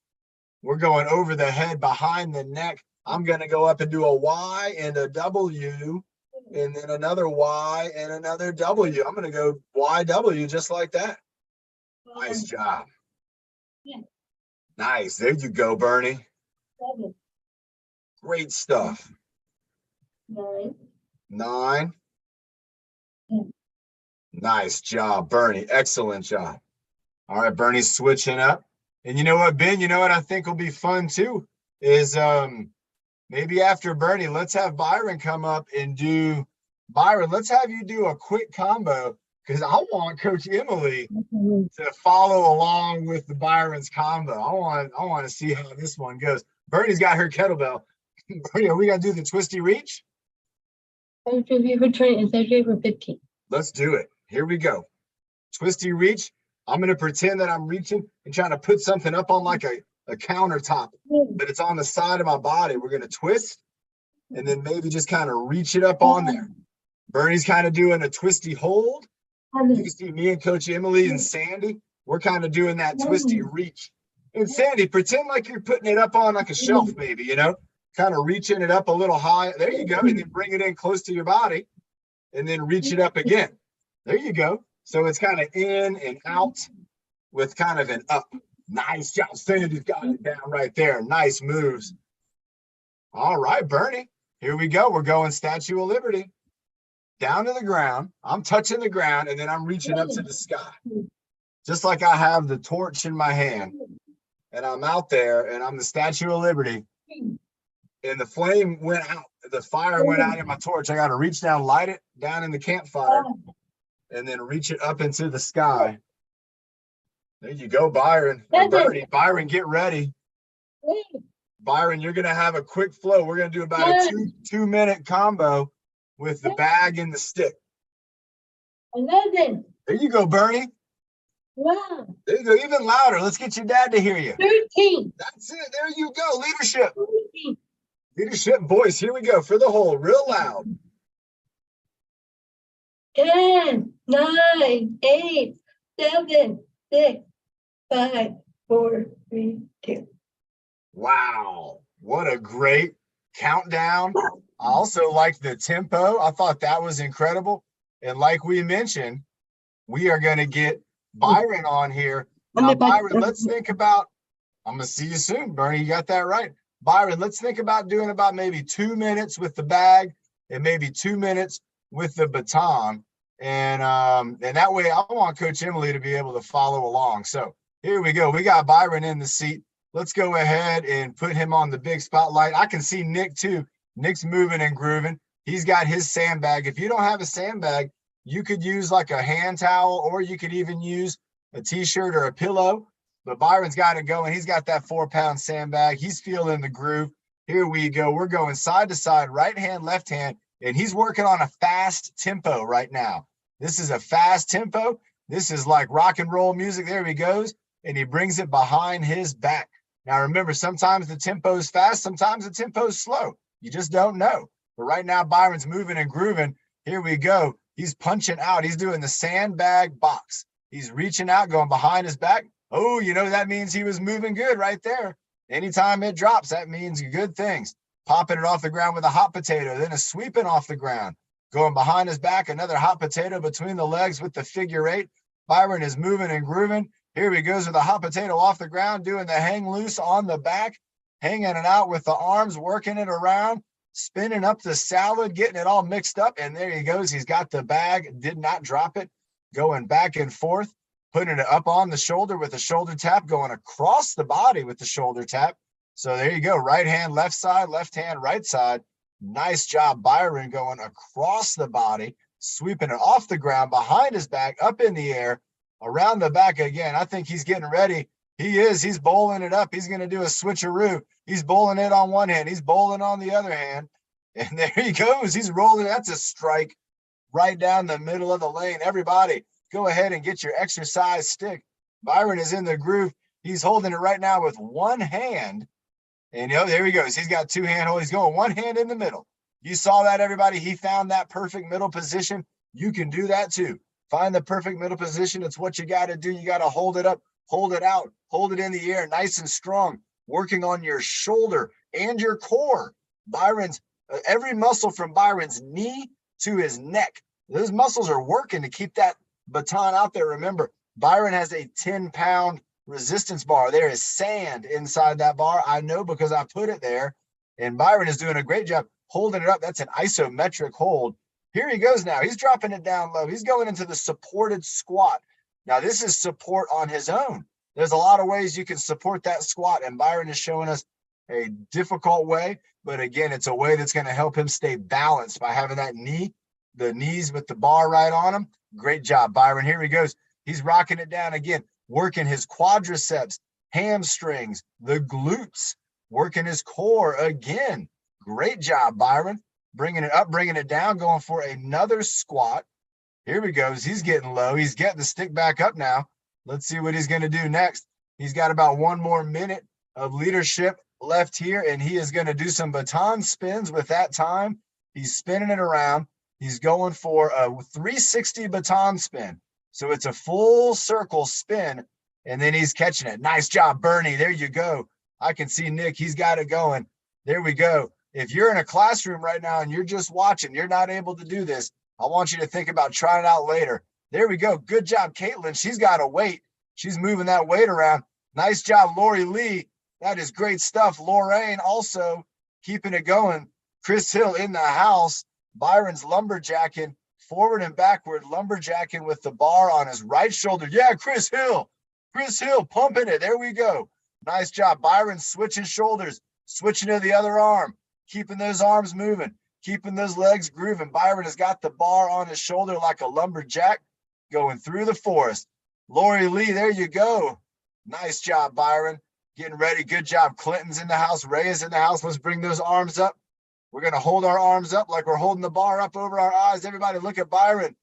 We're going over the head, behind the neck. I'm going to go up and do a Y and a W, and then another Y and another W. I'm going to go YW just like that. Nice job. Yeah. Nice. There you go, Bernie. 7, Great stuff. 9, 9. 10. Nice job, Bernie. Excellent job. All right, Bernie's switching up. And you know what, Ben, you know what I think will be fun too is maybe after Bernie, let's have Byron come up and do, Byron, let's have you do a quick combo because I want Coach Emily to follow along with the Byron's combo. I want to see how this one goes. Bernie's got her kettlebell. Bernie, are we going to do the twisty reach? Surgery for 20 and surgery for 15. Let's do it. Here we go. Twisty reach. I'm going to pretend that I'm reaching and trying to put something up on like a countertop, but it's on the side of my body. We're going to twist and then maybe just kind of reach it up on there. Bernie's kind of doing a twisty hold. You can see me and Coach Emily and Sandy. We're kind of doing that twisty reach. And Sandy, pretend like you're putting it up on like a shelf maybe, you know, kind of reaching it up a little high. There you go. And then bring it in close to your body and then reach it up again. There you go. So it's kind of in and out with kind of an up. Nice job. Sandy's got it down right there. Nice moves. All right, Bernie. Here we go. We're going Statue of Liberty. Down to the ground. I'm touching the ground and then I'm reaching up to the sky. Just like I have the torch in my hand. And I'm out there and I'm the Statue of Liberty. And the flame went out. The fire went out in my torch. I got to reach down, light it down in the campfire. And then reach it up into the sky. There you go, Byron. And Bernie, Byron, get ready. Byron, you're going to have a quick flow. We're going to do about a 2-minute combo with the bag and the stick. 11. There you go, Bernie. Wow. There you go. Even louder. Let's get your dad to hear you. 13. That's it. There you go. Leadership. 14. Leadership voice. Here we go. For the whole. Real loud. 10, 9, 8, 7, 6, 5, 4, 3, 2. Wow. What a great countdown. I also like the tempo. I thought that was incredible. And like we mentioned, we are going to get Byron on here. Now, Byron, let's think about, I'm going to see you soon, Bernie. You got that right. Byron, let's think about doing about maybe 2 minutes with the bag and maybe 2 minutes with the baton. And that way I want Coach Emily to be able to follow along. So here we go. We got Byron in the seat. Let's go ahead and put him on the big spotlight. I can see Nick too. Nick's moving and grooving. He's got his sandbag. If you don't have a sandbag, you could use like a hand towel or you could even use a t-shirt or a pillow. But Byron's got it going. He's got that 4-pound sandbag. He's feeling the groove. Here we go. We're going side to side, right hand, left hand. And he's working on a fast tempo right now. This is a fast tempo. This is like rock and roll music. There he goes. And he brings it behind his back. Now, remember, sometimes the tempo is fast. Sometimes the tempo is slow. You just don't know. But right now, Byron's moving and grooving. Here we go. He's punching out. He's doing the sandbag box. He's reaching out, going behind his back. Oh, you know, that means he was moving good right there. Anytime it drops, that means good things. Popping it off the ground with a hot potato, then a sweeping off the ground. going behind his back, another hot potato between the legs with the figure 8. Byron is moving and grooving. Here he goes with a hot potato off the ground, doing the hang loose on the back, hanging it out with the arms, working it around, spinning up the salad, getting it all mixed up. And there he goes. He's got the bag, did not drop it, going back and forth, putting it up on the shoulder with a shoulder tap, going across the body with the shoulder tap. So there you go. Right hand, left side, left hand, right side. Nice job, Byron, going across the body, sweeping it off the ground, behind his back, up in the air, around the back again. I think he's getting ready. He is. He's bowling it up. He's going to do a switcheroo. He's bowling it on one hand. He's bowling on the other hand. And there he goes. He's rolling. That's a strike right down the middle of the lane. Everybody, go ahead and get your exercise stick. Byron is in the groove. He's holding it right now with one hand. And there he goes. He's got 2 hand hold. He's going one hand in the middle. You saw that, everybody. He found that perfect middle position. You can do that too. Find the perfect middle position. It's what you got to do. You got to hold it up, hold it out, hold it in the air, nice and strong, working on your shoulder and your core. Byron's, every muscle from Byron's knee to his neck. Those muscles are working to keep that baton out there. Remember, Byron has a 10-pound resistance bar. There is sand inside that bar. I know because I put it there. And Byron is doing a great job holding it up. That's an isometric hold. Here he goes now. He's dropping it down low. He's going into the supported squat. Now, this is support on his own. There's a lot of ways you can support that squat, and Byron is showing us a difficult way. But again, it's a way that's going to help him stay balanced by having that knee, the knees with the bar right on him. Great job, Byron. Here he goes. He's rocking it down again, working his quadriceps, hamstrings, the glutes, working his core again. Great job, Byron. Bringing it up, bringing it down, going for another squat. Here he goes. He's getting low. He's getting the stick back up now. Let's see what he's going to do next. He's got about 1 more minute of leadership left here, and he is going to do some baton spins with that time. He's spinning it around. He's going for a 360 baton spin. So it's a full circle spin, and then he's catching it. Nice job, Bernie. There you go. I can see Nick. He's got it going. There we go. If you're in a classroom right now and you're just watching, you're not able to do this, I want you to think about trying it out later. There we go. Good job, Caitlin. She's got a weight. She's moving that weight around. Nice job, Lori Lee. That is great stuff. Lorraine also keeping it going. Chris Hill in the house. Byron's lumberjacking, forward and backward, lumberjacking with the bar on his right shoulder. Yeah, Chris Hill. Chris Hill pumping it. There we go. Nice job. Byron switching shoulders, switching to the other arm, keeping those arms moving, keeping those legs grooving. Byron has got the bar on his shoulder like a lumberjack going through the forest. Lori Lee, there you go. Nice job, Byron. Getting ready. Good job. Clinton's in the house. Ray is in the house. Let's bring those arms up. We're going to hold our arms up like we're holding the bar up over our eyes. Everybody look at Byron.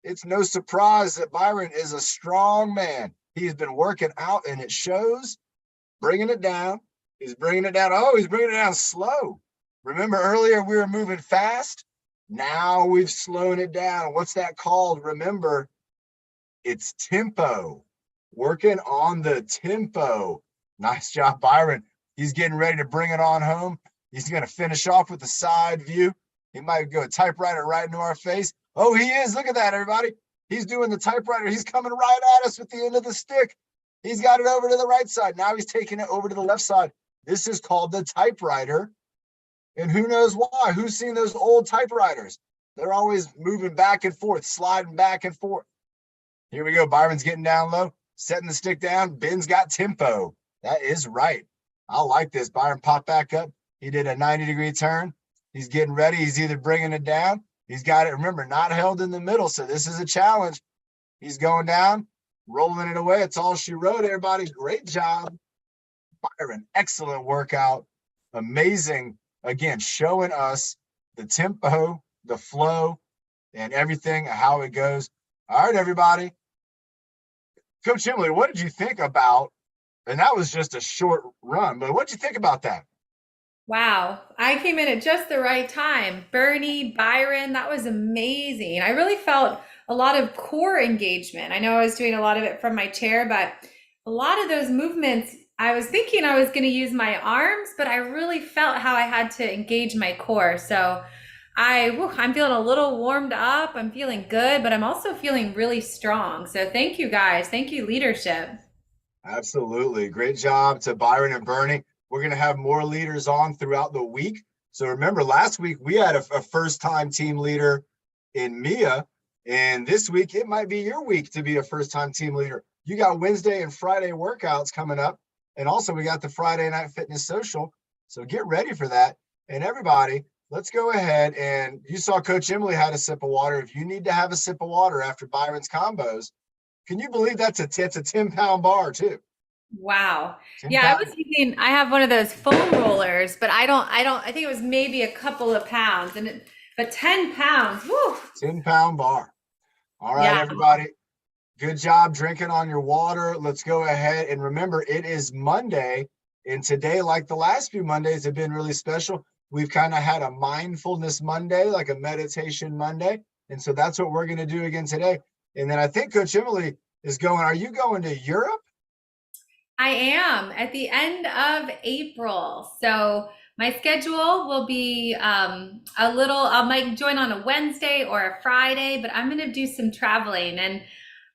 It's no surprise that Byron is a strong man. He's been working out, and it shows. Bringing it down. He's bringing it down. Oh, he's bringing it down slow. Remember earlier we were moving fast? Now we've slowed it down. What's that called? Remember, it's tempo. Working on the tempo. Nice job, Byron. He's getting ready to bring it on home. He's going to finish off with the side view. He might go a typewriter right into our face. Oh, he is. Look at that, everybody. He's doing the typewriter. He's coming right at us with the end of the stick. He's got it over to the right side. Now he's taking it over to the left side. This is called the typewriter. And who knows why? Who's seen those old typewriters? They're always moving back and forth, sliding back and forth. Here we go. Byron's getting down low, setting the stick down. Ben's got tempo. That is right. I like this. Byron popped back up. He did a 90-degree turn. He's getting ready. He's either bringing it down. He's got it, remember, not held in the middle. So this is a challenge. He's going down, rolling it away. It's all she wrote, everybody. Great job, Byron. Excellent workout. Amazing. Again, showing us the tempo, the flow, and everything, how it goes. All right, everybody. Coach Emily, what did you think about, and that was just a short run, but what did you think about that? Wow, I came in at just the right time. Bernie, Byron, that was amazing. I really felt a lot of core engagement. I know I was doing a lot of it from my chair, but a lot of those movements, I was thinking I was going to use my arms, but I really felt how I had to engage my core. So I'm feeling a little warmed up. I'm feeling good, but I'm also feeling really strong. So thank you guys. Thank you, leadership. Absolutely. Great job to Byron and Bernie. We're going to have more leaders on throughout the week. So remember, last week we had a first-time team leader in Mia, and this week it might be your week to be a first-time team leader. You got Wednesday and Friday workouts coming up, and also we got the Friday Night Fitness Social. So get ready for that. And everybody, let's go ahead, and you saw Coach Emily had a sip of water. If you need to have a sip of water after Byron's combos, can you believe it's a 10-pound bar too? Wow. 10 Yeah, I pounds. was thinking I have one of those foam rollers, but I think it was maybe a couple of pounds but 10 pounds. Woo. 10-pound bar. All right, Yeah. everybody. Good job drinking on your water. Let's go ahead and remember it is Monday. And today, like the last few Mondays, have been really special. We've kind of had a mindfulness Monday, like a meditation Monday. And so that's what we're going to do again today. And then I think Coach Emily is going, are you going to Europe? I am at the end of April. So my schedule will be I might join on a Wednesday or a Friday, but I'm going to do some traveling. And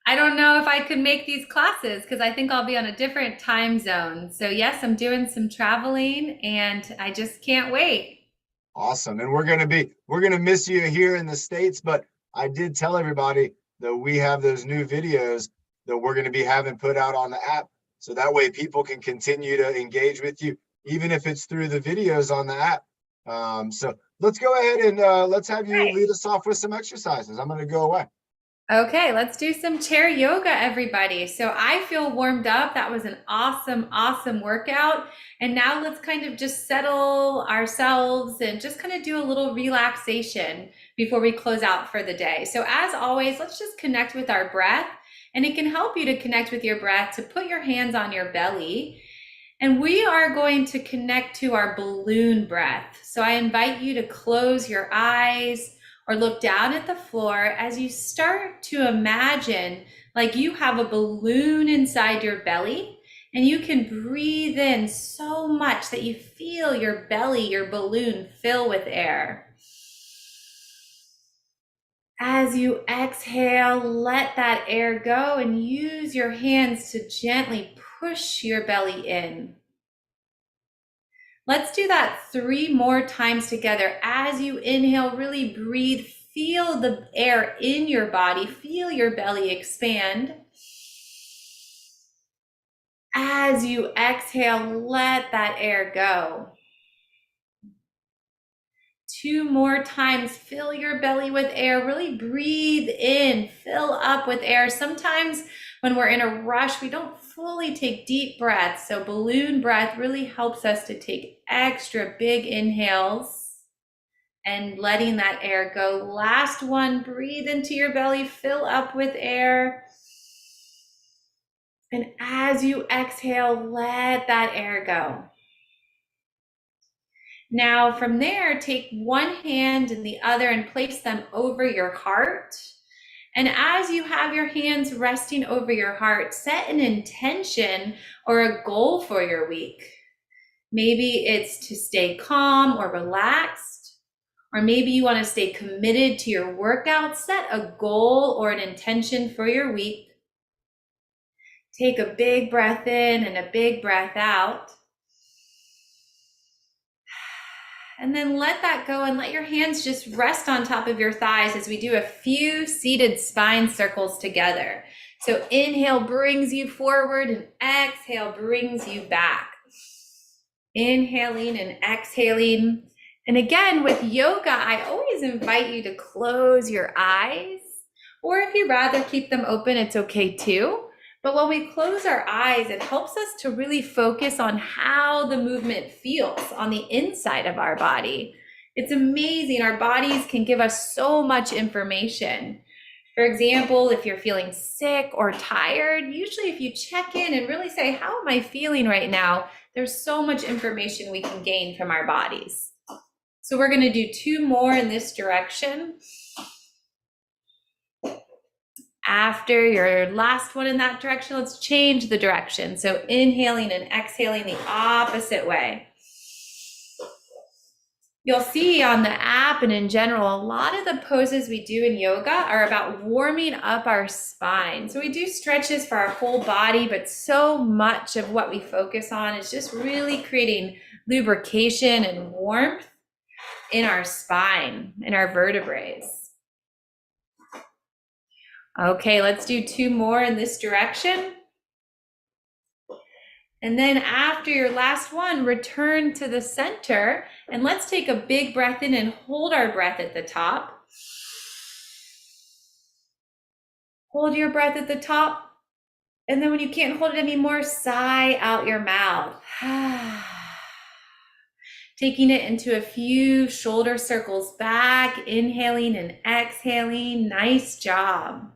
I don't know if I could make these classes because I think I'll be on a different time zone. So yes, I'm doing some traveling and I just can't wait. Awesome. And we're going to miss you here in the States, but I did tell everybody that we have those new videos that we're going to be having put out on the app. So that way people can continue to engage with you, even if it's through the videos on the app. So let's go ahead and let's have you lead us off with some exercises. I'm going to go away. Okay, let's do some chair yoga, everybody. So I feel warmed up. That was an awesome, awesome workout. And now let's kind of just settle ourselves and just kind of do a little relaxation before we close out for the day. So as always, let's just connect with our breath. And it can help you to connect with your breath, to put your hands on your belly. And we are going to connect to our balloon breath. So I invite you to close your eyes or look down at the floor as you start to imagine like you have a balloon inside your belly and you can breathe in so much that you feel your belly, your balloon fill with air. As you exhale, let that air go and use your hands to gently push your belly in. Let's do that 3 more times together. As you inhale, really breathe, feel the air in your body, feel your belly expand. As you exhale, let that air go. 2 more times, fill your belly with air, really breathe in, fill up with air. Sometimes when we're in a rush, we don't fully take deep breaths. So balloon breath really helps us to take extra big inhales and letting that air go. Last one, breathe into your belly, fill up with air. And as you exhale, let that air go. Now from there, take one hand and the other and place them over your heart. And as you have your hands resting over your heart, set an intention or a goal for your week. Maybe it's to stay calm or relaxed, or maybe you want to stay committed to your workout. Set a goal or an intention for your week. Take a big breath in and a big breath out. And then let that go and let your hands just rest on top of your thighs as we do a few seated spine circles together. So inhale brings you forward and exhale brings you back. Inhaling and exhaling. And again, with yoga, I always invite you to close your eyes, or if you'd rather keep them open, it's okay too. But when we close our eyes, it helps us to really focus on how the movement feels on the inside of our body. It's amazing. Our bodies can give us so much information. For example, if you're feeling sick or tired, usually if you check in and really say, how am I feeling right now? There's so much information we can gain from our bodies. So we're going to do 2 more in this direction. After your last one in that direction, let's change the direction. So inhaling and exhaling the opposite way. you'll see on the app and in general, a lot of the poses we do in yoga are about warming up our spine. So we do stretches for our whole body, but so much of what we focus on is just really creating lubrication and warmth in our spine, in our vertebrae. Okay, let's do 2 more in this direction. And then after your last one, return to the center, and let's take a big breath in and hold our breath at the top. Hold your breath at the top. And then when you can't hold it anymore, sigh out your mouth. Taking it into a few shoulder circles back, inhaling and exhaling. Nice job.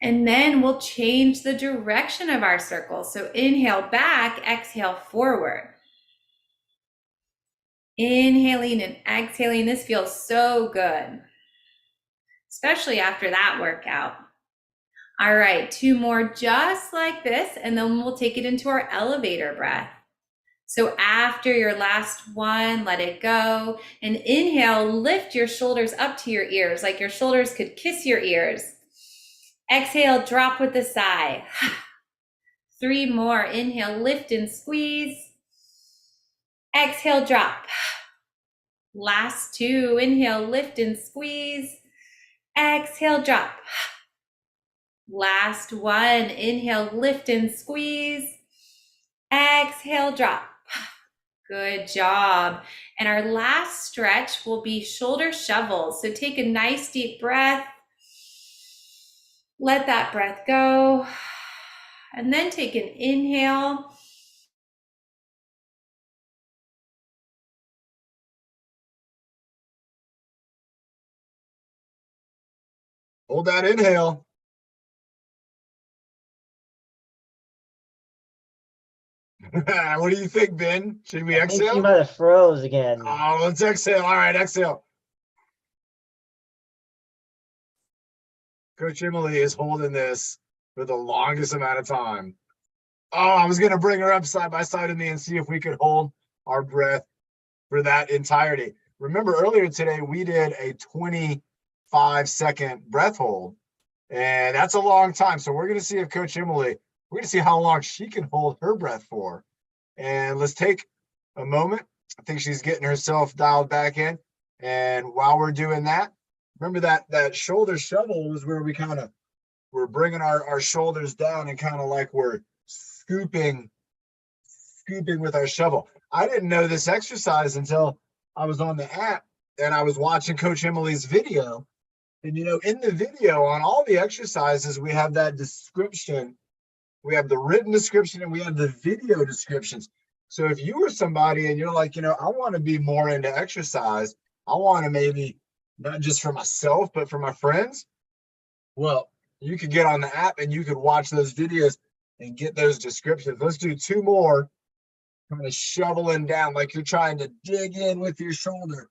And then we'll change the direction of our circle. So inhale back, exhale forward. Inhaling and exhaling. This feels so good, especially after that workout. All right, 2 more just like this, and then we'll take it into our elevator breath. So after your last one, let it go. And inhale, lift your shoulders up to your ears, like your shoulders could kiss your ears. Exhale, drop with a sigh. 3 more. Inhale, lift and squeeze. Exhale, drop. Last 2. Inhale, lift and squeeze. Exhale, drop. Last 1. Inhale, lift and squeeze. Exhale, drop. Good job. And our last stretch will be shoulder shovels. So take a nice deep breath. Let that breath go. And then take an inhale. Hold that inhale. What do you think, Ben? Should we I think you exhale? might have froze again. Oh, let's exhale. All right, exhale. Coach Emily is holding this for the longest amount of time. Oh, I was going to bring her up side by side with me and see if we could hold our breath for that entirety. Remember earlier today, we did a 25-second breath hold, and that's a long time. So we're going to see if Coach Emily, we're going to see how long she can hold her breath for. And let's take a moment. I think she's getting herself dialed back in. And while we're doing that, remember that shoulder shovel was where we kind of we're bringing our shoulders down and kind of like we're scooping with our shovel. I didn't know this exercise until I was on the app and I was watching Coach Emily's video. And, you know, in the video on all the exercises, we have that description. We have the written description and we have the video descriptions. So if you were somebody and you're like, you know, I want to be more into exercise, I want to maybe not just for myself, but for my friends. Well, you could get on the app and you could watch those videos and get those descriptions. Let's do 2 more. Kind of shoveling down like you're trying to dig in with your shoulder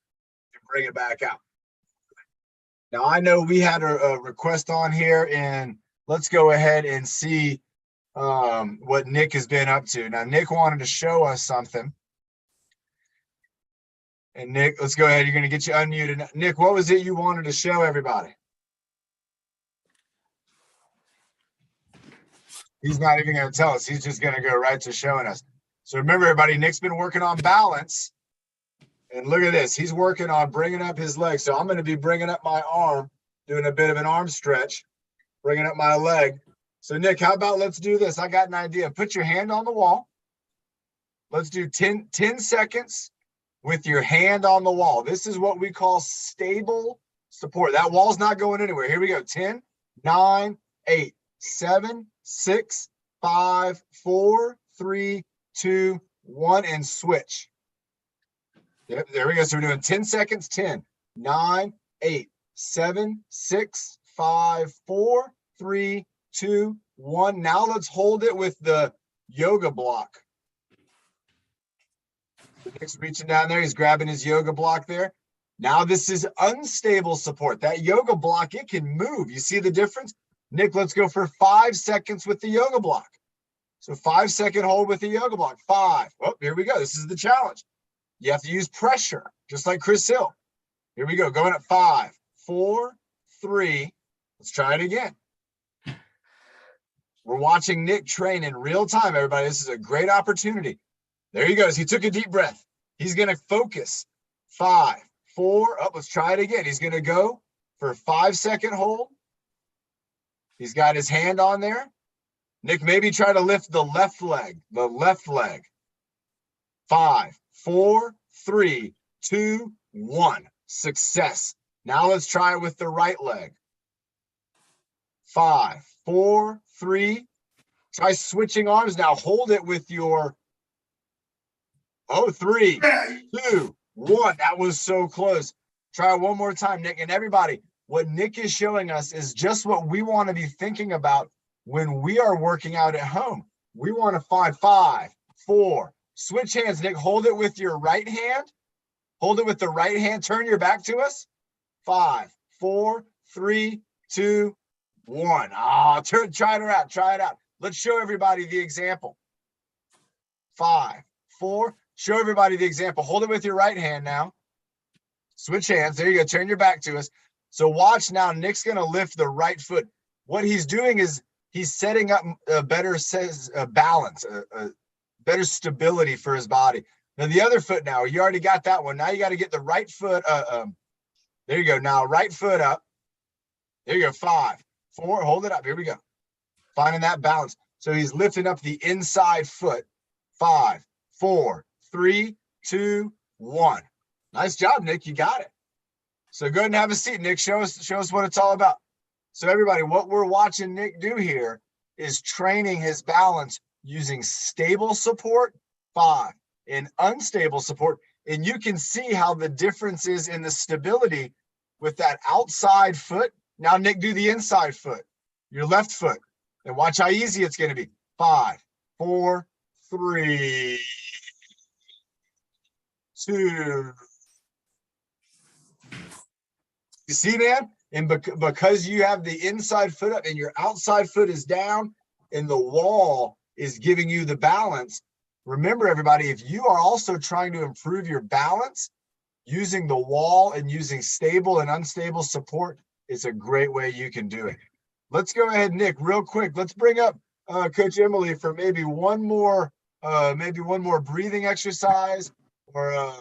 and bring it back out. Now, I know we had a request on here, and let's go ahead and see what Nick has been up to. Now, Nick wanted to show us something. And Nick, let's go ahead. You're going to get you unmuted. Nick, what was it you wanted to show everybody? He's not even going to tell us. He's just going to go right to showing us. So remember, everybody, Nick's been working on balance. And look at this. He's working on bringing up his leg. So I'm going to be bringing up my arm, doing a bit of an arm stretch, bringing up my leg. So, Nick, how about let's do this? I got an idea. Put your hand on the wall. Let's do 10 seconds with your hand on the wall. This is what we call stable support. That wall's not going anywhere. Here we go. 10, 9, 8, 7, 6, 5, 4, 3, 2, 1, and switch. Yep, there we go. So we're doing 10 seconds. 10, 9, 8, 7, 6, 5, 4, 3, 2, 1. Now let's hold it with the yoga block. Nick's reaching down there. He's grabbing his yoga block there. Now this is unstable support. That yoga block, it can move. You see the difference? Nick, let's go for 5 seconds with the yoga block. So 5-second hold with the yoga block. 5. Oh, here we go. This is the challenge. You have to use pressure, just like Chris Hill. Here we go. Going at 5, 4, 3. Let's try it again. We're watching Nick train in real time, everybody. This is a great opportunity. There he goes. He took a deep breath. He's going to focus. 5, 4. Oh, let's try it again. He's going to go for a 5-second hold. He's got his hand on there. Nick, maybe try to lift the left leg. 5, 4, 3, 2, 1. Success. Now let's try it with the right leg. 5, 4, 3. Try switching arms now. Hold it with your 3, 2, 1. That was so close. Try it one more time, Nick. And everybody, what Nick is showing us is just what we want to be thinking about when we are working out at home. We want to find 5, 4. Switch hands, Nick. Hold it with your right hand. Hold it with the right hand. Turn your back to us. 5, 4, 3, 2, 1. Try it around. Try it out. Let's show everybody the example. 5, 4. Show everybody the example. Hold it with your right hand now. Switch hands. There you go. Turn your back to us. So watch now. Nick's going to lift the right foot. What he's doing is he's setting up a better balance, a better stability for his body. Now the other foot now, you already got that one. Now you got to get the right foot. There you go. Now right foot up. There you go. 5, 4. Hold it up. Here we go. Finding that balance. So he's lifting up the inside foot. 5, 4, 3, 2, 1. Nice job, Nick. You got it. So go ahead and have a seat, Nick. Show us what it's all about. So everybody, what we're watching Nick do here is training his balance using stable support, 5, and unstable support. And you can see how the difference is in the stability with that outside foot. Now, Nick, do the inside foot, your left foot, and watch how easy it's going to be. 5, 4, 3, 2. You see, man? And because you have the inside foot up and your outside foot is down and the wall is giving you the balance, remember, everybody, if you are also trying to improve your balance, using the wall and using stable and unstable support is a great way you can do it. Let's go ahead, Nick, real quick. Let's bring up Coach Emily for maybe one more breathing exercise or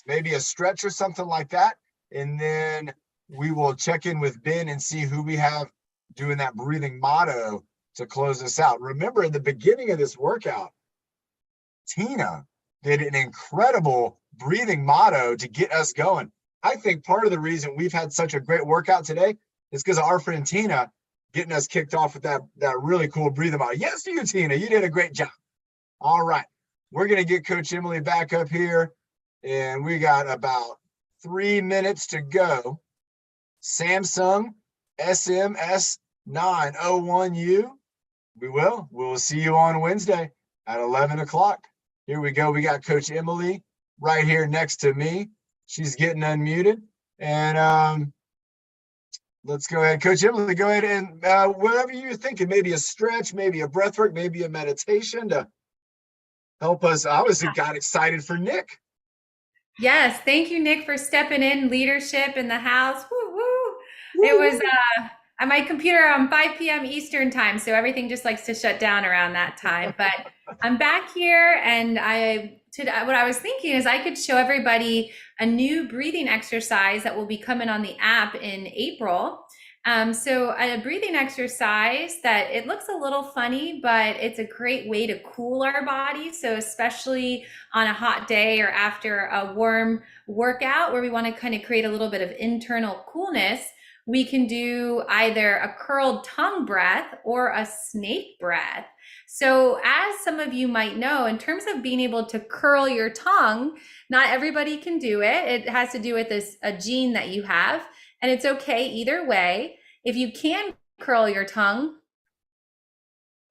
maybe a stretch or something like that. And then we will check in with Ben and see who we have doing that breathing motto to close us out. Remember, at the beginning of this workout, Tina did an incredible breathing motto to get us going. I think part of the reason we've had such a great workout today is because of our friend Tina getting us kicked off with that really cool breathing motto. Yes to you, Tina. You did a great job. All right. We're going to get Coach Emily back up here, and we got about 3 minutes to go. Samsung SMS901U. We will see you on Wednesday at 11 o'clock. Here we go. We got Coach Emily right here next to me. She's getting unmuted. And let's go ahead. Coach Emily, go ahead and whatever you're thinking, maybe a stretch, maybe a breath work, maybe a meditation to help us. I was got excited for Nick. Yes, thank you, Nick, for stepping in, leadership in the house. Woo, woo. It was on my computer on 5 p.m. Eastern time, so everything just likes to shut down around that time. But I'm back here, and what I was thinking is I could show everybody a new breathing exercise that will be coming on the app in April. So a breathing exercise that it looks a little funny, but it's a great way to cool our body. So especially on a hot day or after a warm workout where we want to kind of create a little bit of internal coolness, we can do either a curled tongue breath or a snake breath. So as some of you might know, in terms of being able to curl your tongue, not everybody can do it. It has to do with a gene that you have. And it's okay either way. If you can curl your tongue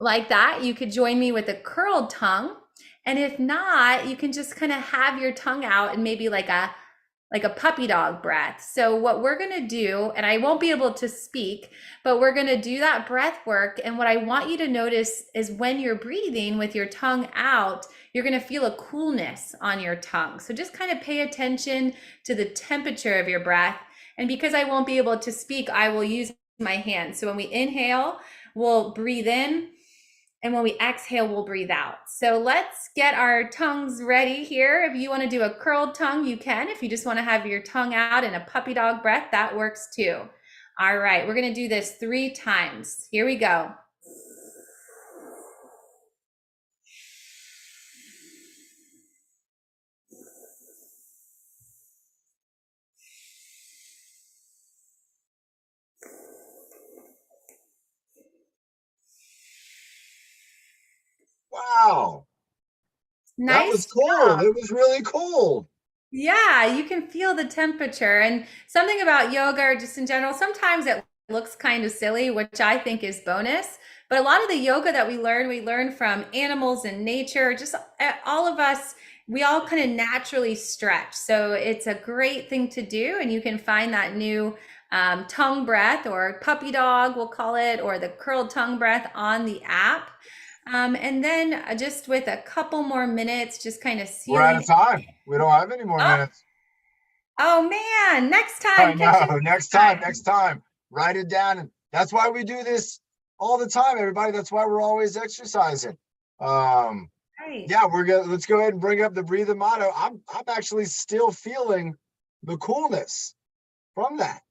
like that, you could join me with a curled tongue. And if not, you can just kind of have your tongue out and maybe like a like a puppy dog breath. So what we're going to do, and I won't be able to speak, but we're going to do that breath work. And what I want you to notice is when you're breathing with your tongue out, you're going to feel a coolness on your tongue. So just kind of pay attention to the temperature of your breath. And because I won't be able to speak, I will use my hands. So when we inhale, we'll breathe in. And when we exhale, we'll breathe out. So let's get our tongues ready here. If you want to do a curled tongue, you can. If you just want to have your tongue out in a puppy dog breath, that works too. All right, we're going to do this 3 times. Here we go. Wow. That was Nice cool. job. It was really cool. Yeah, you can feel the temperature. And something about yoga or just in general, sometimes it looks kind of silly, which I think is bonus. But a lot of the yoga that we learn from animals and nature, just all of us, we all kind of naturally stretch. So it's a great thing to do. And you can find that new tongue breath, or puppy dog, we'll call it, or the curled tongue breath on the app. And then just with a couple more minutes, just kind of We're out sealing. of time. We don't have any more Oh. minutes. Oh man, next I time. catch know. you Next time. Write it down. And that's why we do this all the time, everybody. That's why we're always exercising. Right. Yeah, let's go ahead and bring up the breathing motto. I'm actually still feeling the coolness from that.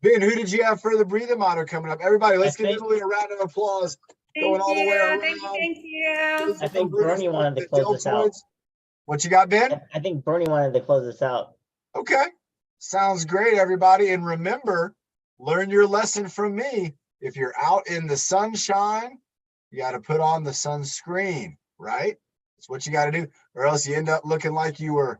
Ben, who did you have for the breathing motto coming up? Everybody, let's give Emily a round of applause. Going all the way around. Thank you. I think Bernie wanted to close this out. What you got, Ben? I think Bernie wanted to close this out. Okay. Sounds great, everybody. And remember, learn your lesson from me. If you're out in the sunshine, you got to put on the sunscreen, right? That's what you got to do, or else you end up looking like you were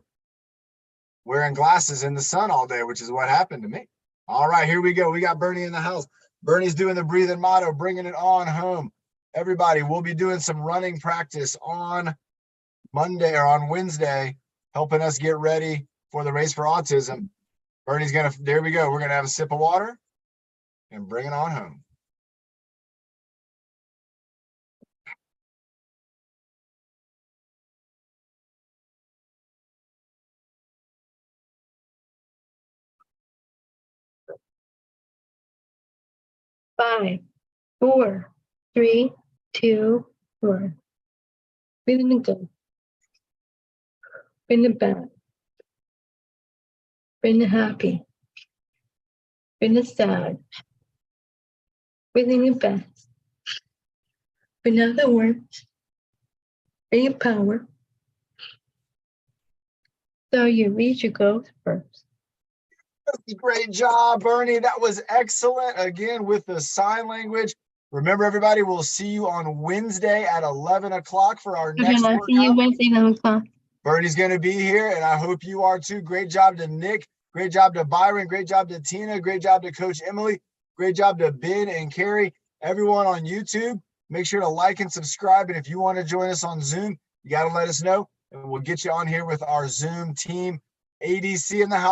wearing glasses in the sun all day, which is what happened to me. All right, here we go. We got Bernie in the house. Bernie's doing the breathing motto, bringing it on home. Everybody, we'll be doing some running practice on Monday or on Wednesday, helping us get ready for the Race for Autism. Bernie's there we go. We're going to have a sip of water and bring it on home. Five, 4, 3, 2, 1. Breathing in go. Bring it back. Bring it happy. Bring it sad. Breathing it back. Bring out the words. Bring it power. So you reach your goals first. Great job, Bernie. That was excellent. Again, with the sign language. Remember, everybody, we'll see you on Wednesday at 11 o'clock for our next Okay, I'll see you workout. Wednesday, 11 o'clock. Bernie's going to be here, and I hope you are too. Great job to Nick. Great job to Byron. Great job to Tina. Great job to Coach Emily. Great job to Ben and Carrie. Everyone on YouTube, make sure to like and subscribe. And if you want to join us on Zoom, you got to let us know, and we'll get you on here with our Zoom team. ADC in the house.